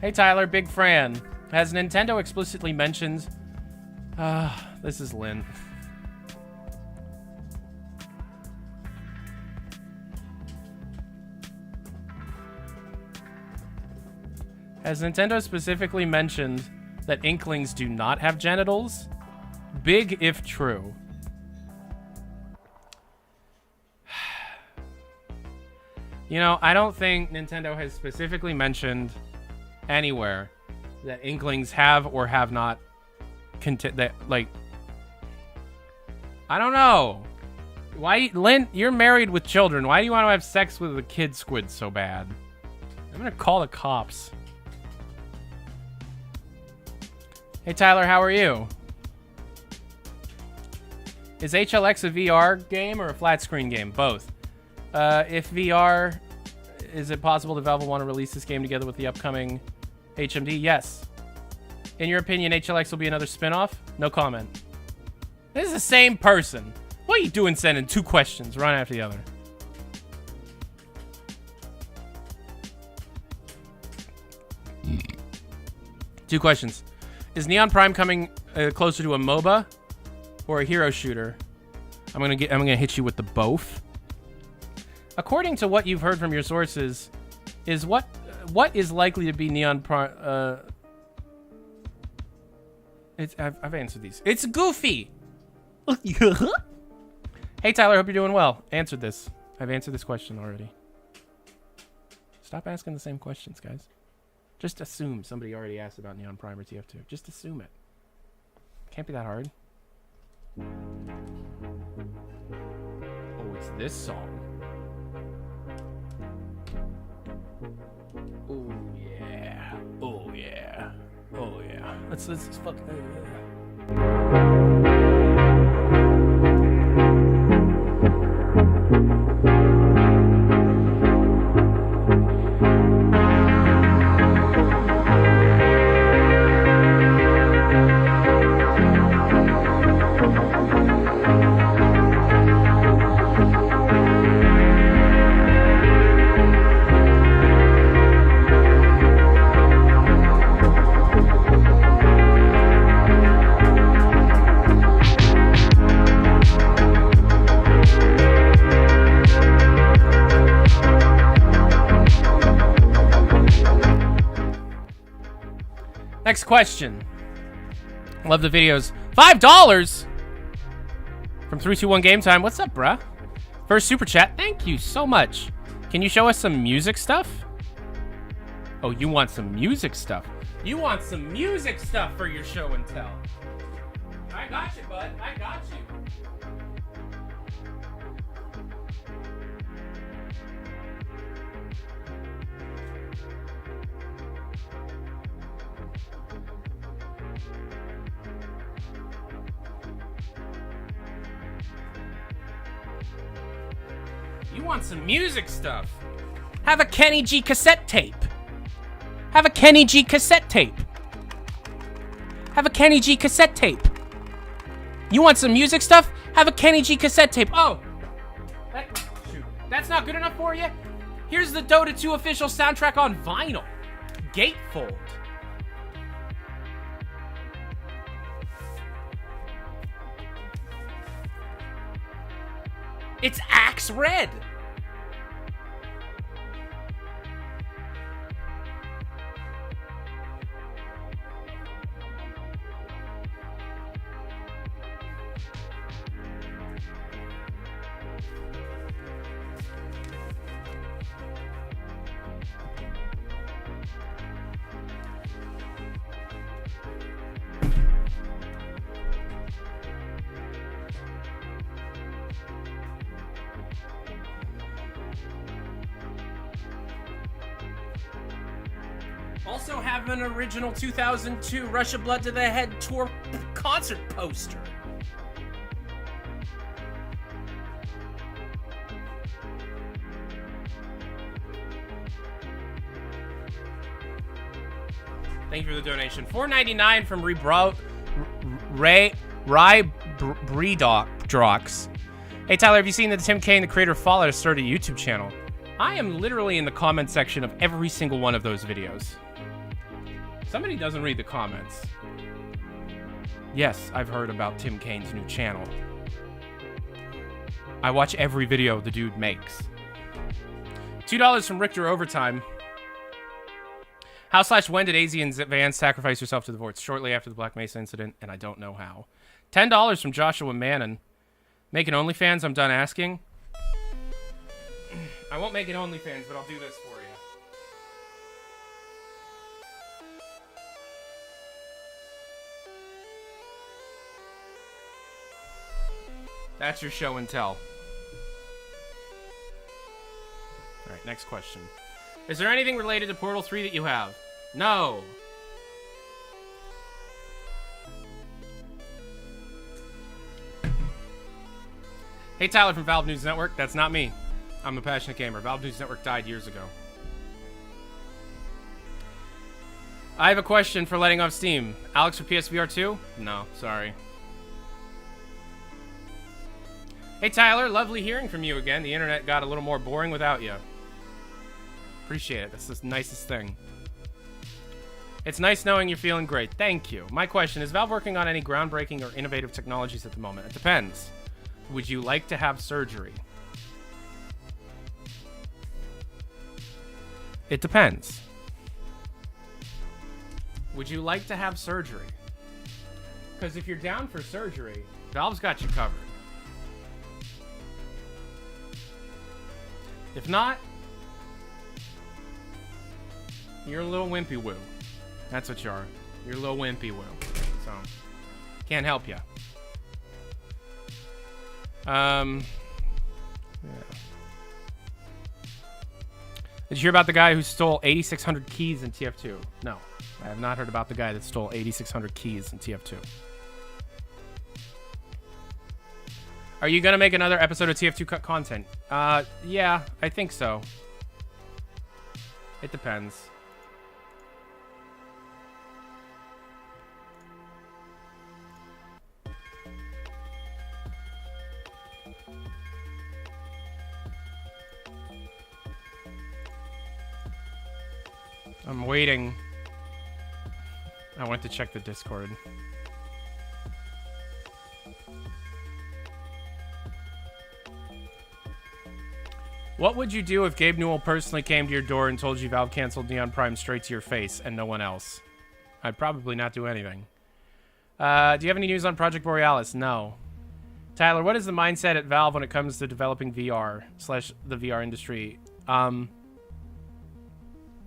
Speaker 1: Hey Tyler, Big Fran. Has Nintendo explicitly mentioned... this is Lynn. Has Nintendo specifically mentioned that Inklings do not have genitals? Big if true. You know, I don't think Nintendo has specifically mentioned anywhere that Inklings have or have not that, like, I don't know. Why, Lynn, you're married with children. Why do you want to have sex with a kid squid so bad? I'm gonna call the cops. Hey, Tyler, how are you? Is HLX a VR game or a flat screen game? Both. If VR, is it possible that Valve will want to release this game together with the upcoming HMD? Yes. In your opinion, HLX will be another spin-off? No comment. This is the same person. What are you doing sending two questions right after the other? Two questions. Is Neon Prime coming closer to a MOBA or a hero shooter? I'm gonna hit you with the both. According to what you've heard from your sources, is what is likely to be Neon Prime? I've answered these. It's Goofy. Hey Tyler, hope you're doing well. Answered this. I've answered this question already. Stop asking the same questions, guys. Just assume somebody already asked about Neon Prime or TF2. Just assume it. Can't be that hard. Oh, it's this song. Oh yeah. Oh yeah. Oh yeah. Let's fuck. Next question. Love the videos. $5 from 321 Game Time. What's up, bruh? First super chat. Thank you so much. Can you show us some music stuff? Oh, you want some music stuff? You want some music stuff for your show and tell? I got you, bud. I got you. You want some music stuff? Have a Kenny G cassette tape. Have a Kenny G cassette tape. Have a Kenny G cassette tape. You want some music stuff? Have a Kenny G cassette tape. Oh, shoot. That's not good enough for you? Here's the Dota 2 official soundtrack on vinyl. Gatefold. It's Axe Red. Also have an original 2002 Russia Blood to the Head tour concert poster. Thank you for the donation. $4.99 from Drox. Hey Tyler, have you seen that Tim Kaine, the creator of Fallout, has started a YouTube channel? I am literally in the comment section of every single one of those videos. Somebody doesn't read the comments. Yes, I've heard about Tim Kaine's new channel. I watch every video the dude makes. $2 from Richter Overtime. How/when did AZ and Vance sacrifice herself to the Vorts? Shortly after the Black Mesa incident, and I don't know how. $10 from Joshua Mannon. Making OnlyFans, I'm done asking. I won't make it OnlyFans, but I'll do this for you. That's your show and tell. Alright, next question. Is there anything related to Portal 3 that you have? No. Hey, Tyler from Valve News Network. That's not me. I'm a passionate gamer. Valve News Network died years ago. I have a question for letting off steam. Alex for PSVR 2? No, sorry. Hey, Tyler. Lovely hearing from you again. The internet got a little more boring without you. Appreciate it. That's the nicest thing. It's nice knowing you're feeling great. Thank you. My question, is Valve working on any groundbreaking or innovative technologies at the moment? It depends. Would you like to have surgery? It depends. Would you like to have surgery? Because if you're down for surgery, Valve's got you covered. If not, you're a little wimpy woo. That's what you are. You're a little wimpy woo. So, can't help you. Yeah. Did you hear about the guy who stole 8,600 keys in TF2? No, I have not heard about the guy that stole 8,600 keys in TF2. Are you gonna make another episode of TF2 cut content? Yeah, I think so. It depends. I'm waiting. I went to check the Discord. What would you do if Gabe Newell personally came to your door and told you Valve canceled Neon Prime straight to your face and no one else? I'd probably not do anything. Do you have any news on Project Borealis? No. Tyler, what is the mindset at Valve when it comes to developing VR / the VR industry?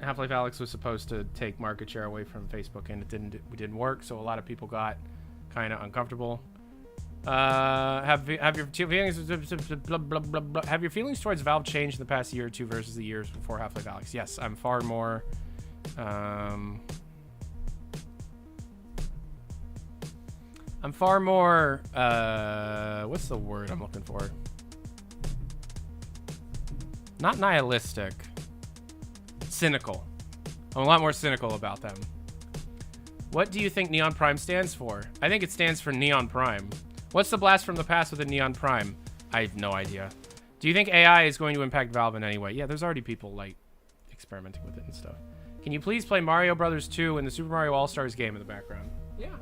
Speaker 1: Half-Life Alyx was supposed to take market share away from Facebook, and it didn't work, so a lot of people got kind of uncomfortable. Have your feelings have your feelings towards Valve changed in the past year or two versus the years before Half-Life Alyx? Yes, I'm far more what's the word I'm looking for? Not nihilistic. Cynical. I'm a lot more cynical about them. What do you think Neon Prime stands for? I think it stands for Neon Prime. What's the blast from the past with the Neon Prime? I have no idea. Do you think AI is going to impact Valve in any way? Yeah, there's already people like experimenting with it and stuff. Can you please play Mario Brothers 2 in the Super Mario All-Stars game in the background? Yeah.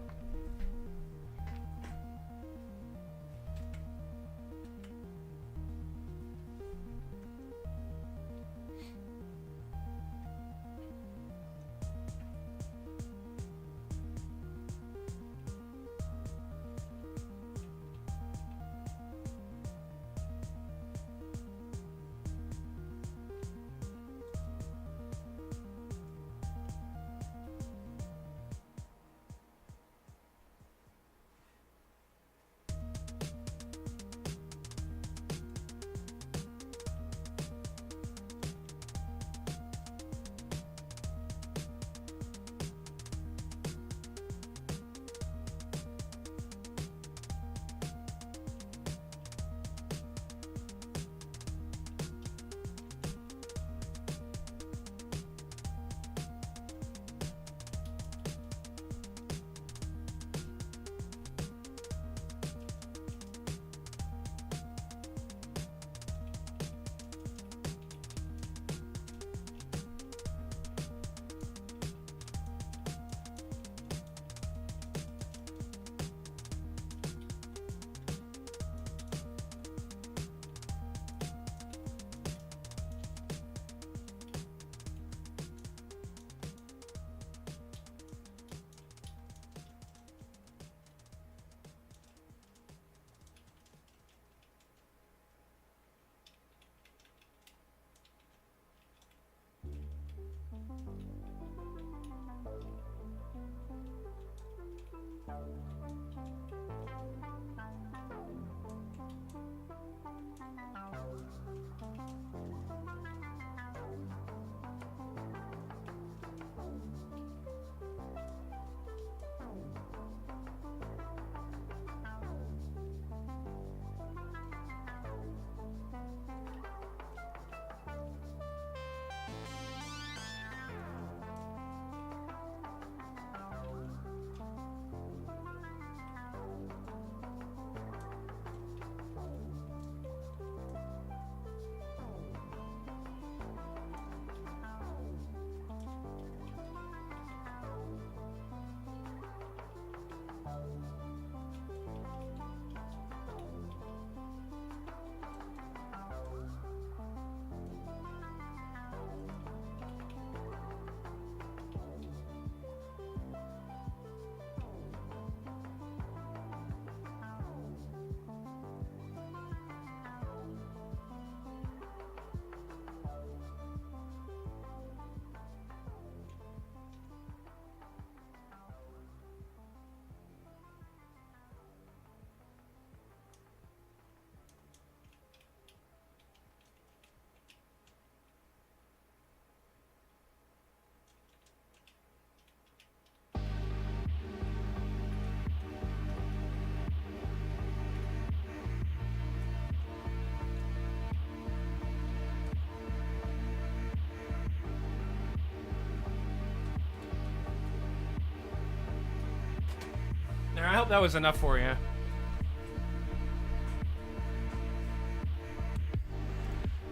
Speaker 1: hope that was enough for you.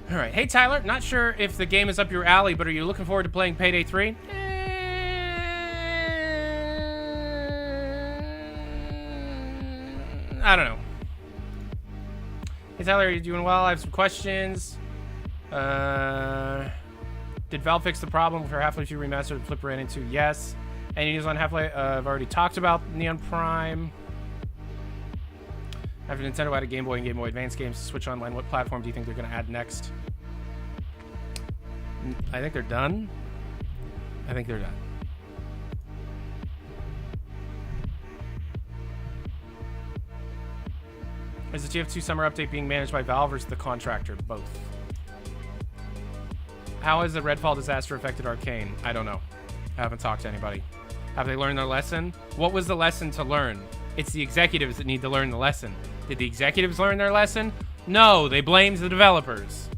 Speaker 1: All right. Hey, Tyler. Not sure if the game is up your alley, but are you looking forward to playing Payday 3? I don't know. Hey, Tyler, are you doing well? I have some questions. Did Valve fix the problem for Half-Life 2 Remastered that Flip ran into? Yes. Any news on Half-Life? I've already talked about Neon Prime. After Nintendo added Game Boy and Game Boy Advance games to Switch Online, what platform do you think they're going to add next? I think they're done. I think they're done. Is the TF2 Summer Update being managed by Valve or is the contractor? Both. How has the Redfall disaster affected Arcane? I don't know. I haven't talked to anybody. Have they learned their lesson? What was the lesson to learn? It's the executives that need to learn the lesson. Did the executives learn their lesson? No, they blamed the developers.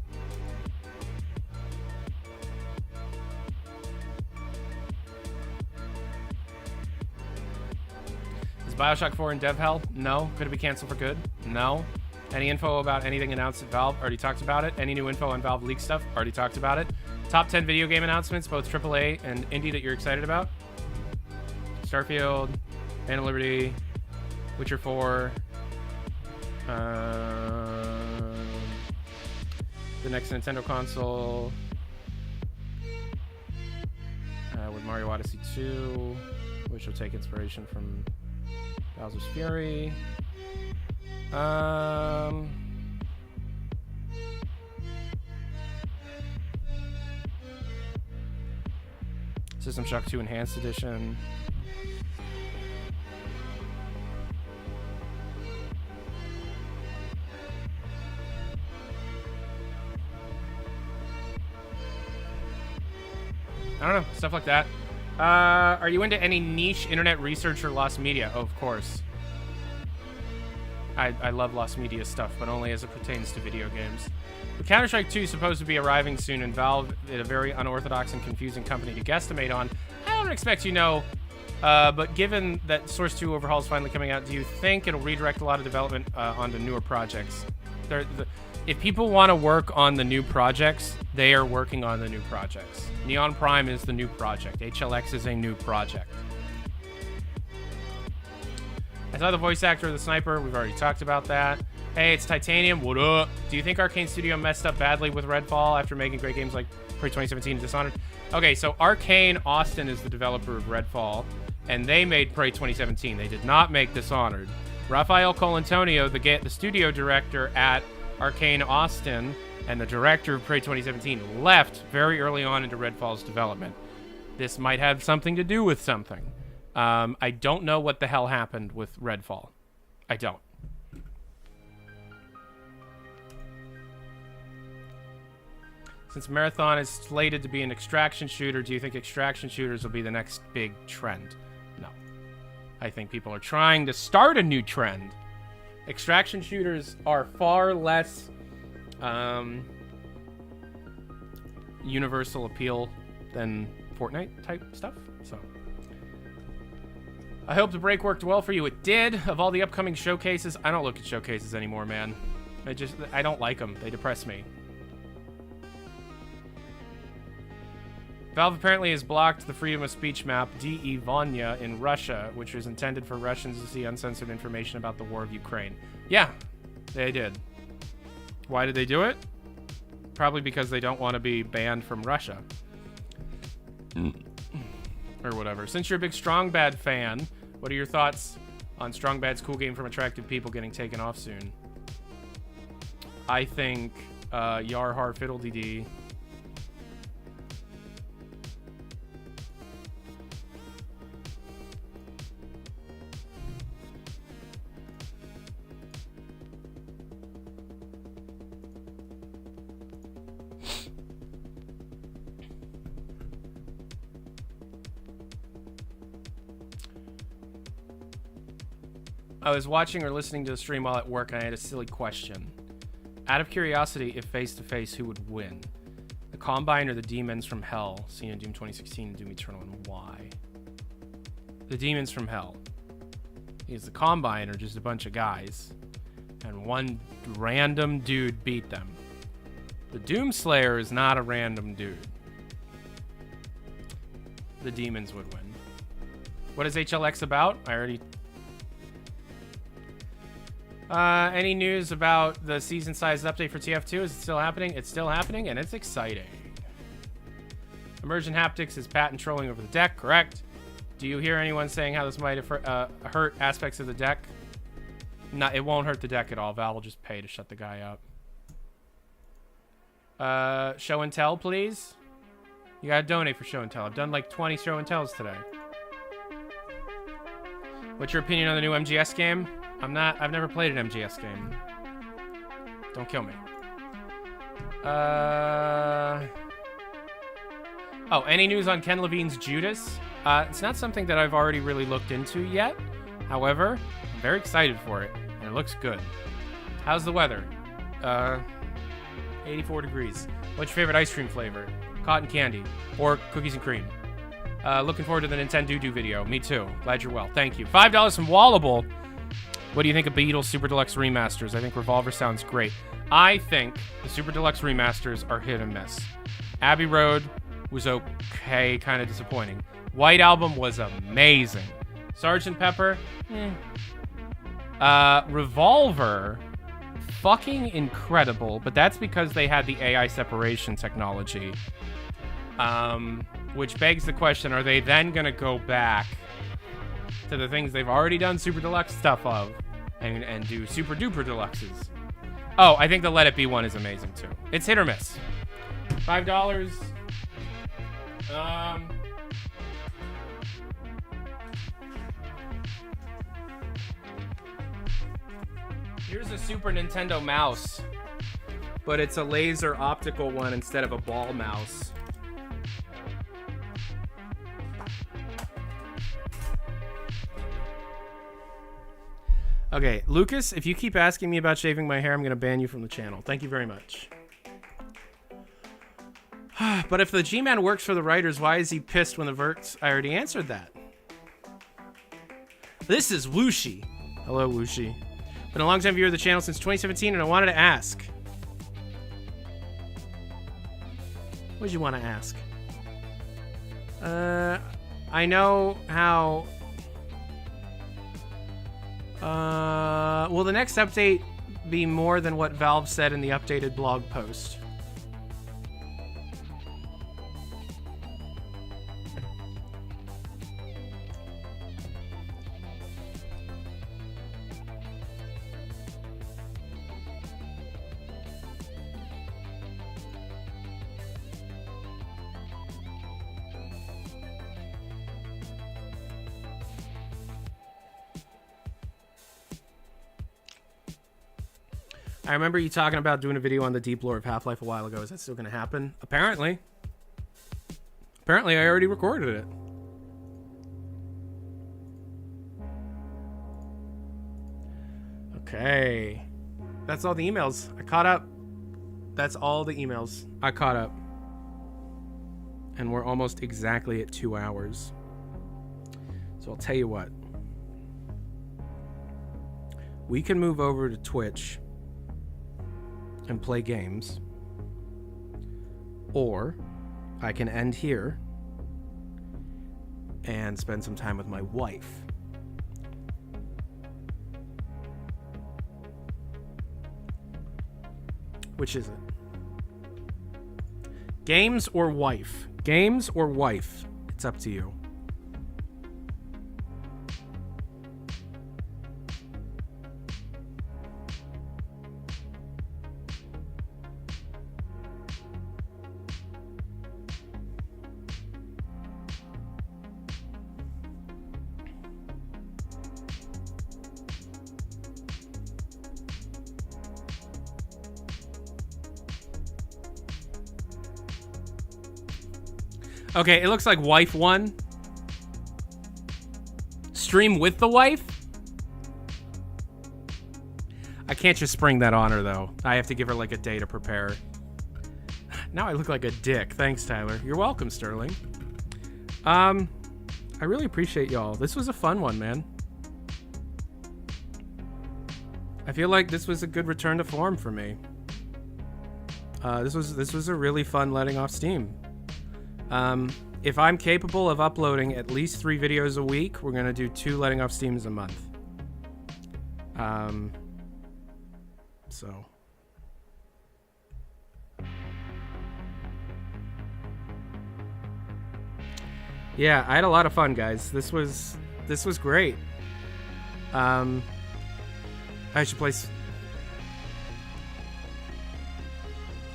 Speaker 1: Is Bioshock 4 in dev hell? No. Could it be canceled for good? No. Any info about anything announced at Valve? Already talked about it. Any new info on Valve leak stuff? Already talked about it. Top 10 video game announcements, both AAA and indie that you're excited about? Starfield, Phantom Liberty, Witcher 4, the next Nintendo console, with Mario Odyssey 2, which will take inspiration from Bowser's Fury. System Shock 2 Enhanced Edition. I don't know, stuff like that. Are you into any niche internet research or lost media? Oh, of course. I love lost media stuff, but only as it pertains to video games. With Counter-Strike 2 supposed to be arriving soon, and Valve is a very unorthodox and confusing company to guesstimate on, I don't expect you know. But given that Source 2 overhaul is finally coming out, do you think it'll redirect a lot of development onto newer projects? If people want to work on the new projects, they are working on the new projects. Neon Prime is the new project. HLX is a new project. I saw the voice actor of the sniper. We've already talked about that. Hey, it's Titanium. What up? Do you think Arcane Studio messed up badly with Redfall after making great games like Pre-2017 and Dishonored? Okay, so Arcane Austin is the developer of Redfall, and they made Pre-2017. They did not make Dishonored. Rafael Colantonio, the studio director at Arcane Austin and the director of Pre-2017, left very early on into Redfall's development. This might have something to do with something. I don't know what the hell happened with Redfall. I don't. Since Marathon is slated to be an extraction shooter, do you think extraction shooters will be the next big trend? No. I think people are trying to start a new trend. Extraction shooters are far less universal appeal than Fortnite type stuff. So I hope the break worked well for you. It did. Of all the upcoming showcases, I don't look at showcases anymore, man. I don't like them. They depress me. Valve apparently has blocked the freedom of speech map DE Vanya in Russia, which was intended for Russians to see uncensored information about the war of Ukraine. Yeah, they did. Why did they do it? Probably because they don't want to be banned from Russia. Or whatever. Since you're a big Strong Bad fan, what are your thoughts on Strong Bad's cool game from attractive people getting taken off soon? I think Yar Har Fiddle-Dee-Dee. I was watching or listening to the stream while at work and I had a silly question. Out of curiosity, if face-to-face, who would win? The Combine or the Demons from Hell, seen in Doom 2016 and Doom Eternal, and why? The Demons from Hell. Because the Combine are just a bunch of guys. And one random dude beat them. The Doomslayer is not a random dude. The demons would win. What is HLX about? I already... any news about the season-sized update for TF2? Is it still happening? It's still happening, and it's exciting. Emergent haptics is patent trolling over the deck, correct? Do you hear anyone saying how this might hurt aspects of the deck? No, it won't hurt the deck at all. Val will just pay to shut the guy up. Show and tell, please. You gotta donate for show and tell. I've done like 20 show and tells today. What's your opinion on the new MGS game? I've never played an MGS game. Don't kill me. Oh, any news on Ken Levine's Judas? It's not something that I've already really looked into yet. However, I'm very excited for it, and it looks good. How's the weather? 84 degrees. What's your favorite ice cream flavor? Cotton candy or cookies and cream? Looking forward to the Nintendo Do video. Me too. Glad you're well. Thank you. $5 from Wallable. What do you think of Beatles Super Deluxe remasters? I think Revolver sounds great. I think the Super Deluxe remasters are hit and miss. Abbey Road was okay, kind of disappointing. White Album was amazing. Sgt. Pepper, Revolver, fucking incredible, but that's because they had the AI separation technology. Which begs the question, are they then going to go back to the things they've already done Super Deluxe stuff of and do Super Duper Deluxes? Oh, I think the Let It Be one is amazing too. It's hit or miss. $5. Here's a Super Nintendo mouse, but it's a laser optical one instead of a ball mouse. Okay, Lucas, if you keep asking me about shaving my hair, I'm going to ban you from the channel. Thank you very much. But if the G-Man works for the writers, why is he pissed when the Verts... I already answered that. This is Wooshi. Hello, Wooshi. Been a long-time viewer of the channel since 2017, and I wanted to ask. What did you want to ask? I know how... will the next update be more than what Valve said in the updated blog post? I remember you talking about doing a video on the deep lore of Half-Life a while ago. Is that still going to happen? Apparently. Apparently, I already recorded it. Okay. That's all the emails. I caught up. That's all the emails. I caught up. And we're almost exactly at 2 hours. So I'll tell you what. We can move over to Twitch and play games, or I can end here and spend some time with my wife. Which is it? Games or wife? Games or wife? It's up to you. Okay, it looks like wife won. Stream with the wife? I can't just spring that on her, though. I have to give her, like, a day to prepare. Now I look like a dick. Thanks, Tyler. You're welcome, Sterling. I really appreciate y'all. This was a fun one, man. I feel like this was a good return to form for me. This was a really fun letting off steam. If I'm capable of uploading at least 3 videos a week, we're gonna do 2 letting off steams a month. So. Yeah, I had a lot of fun, guys. This was great. I should play.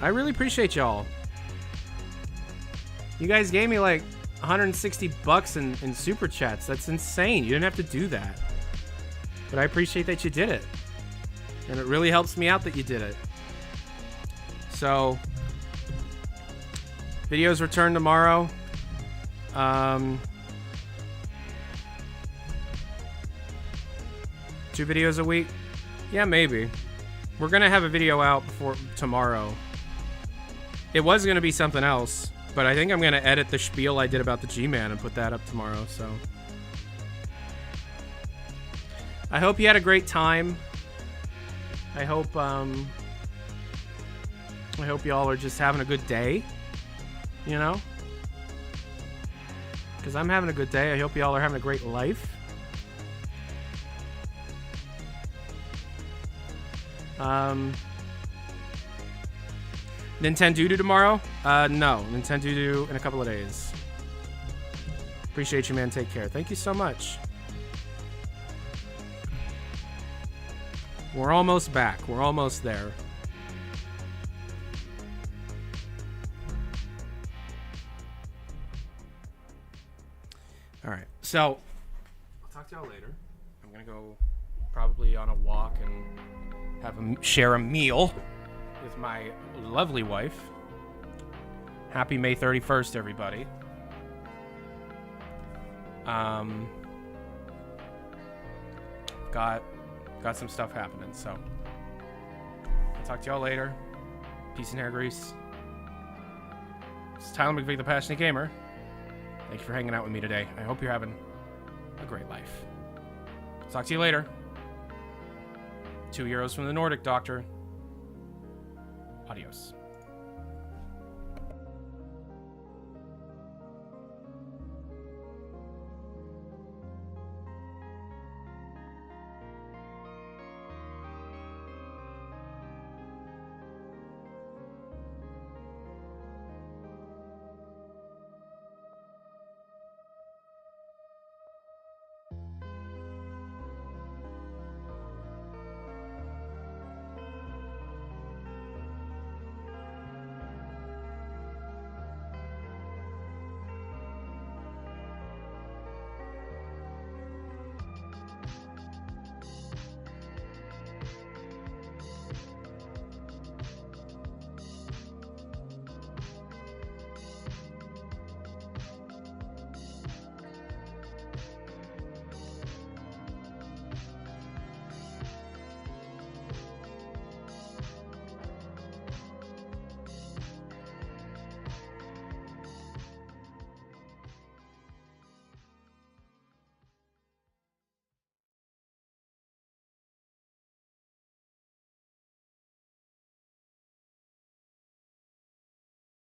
Speaker 1: I really appreciate y'all. You guys gave me like $160 in super chats. That's insane. You didn't have to do that. But I appreciate that you did it. And it really helps me out that you did it. So, videos return tomorrow. 2 videos a week? Yeah, maybe. We're gonna have a video out before tomorrow. It was gonna be something else, but I think I'm gonna edit the spiel I did about the G-Man and put that up tomorrow, so. I hope you had a great time. I hope y'all are just having a good day, you know? Because I'm having a good day. I hope y'all are having a great life. Nintendo tomorrow? No. Nintendo in a couple of days. Appreciate you, man. Take care. Thank you so much. We're almost back. We're almost there. All right. So, I'll talk to y'all later. I'm going to go probably on a walk and share a meal with my lovely wife. Happy May 31st, everybody. Got some stuff happening, so I'll talk to y'all later. Peace and hair grease. It's Tyler McVicker, the Passionate Gamer. Thank you for hanging out with me today. I hope you're having a great life. Talk to you later. 2 euros from the Nordic Doctor. Adios.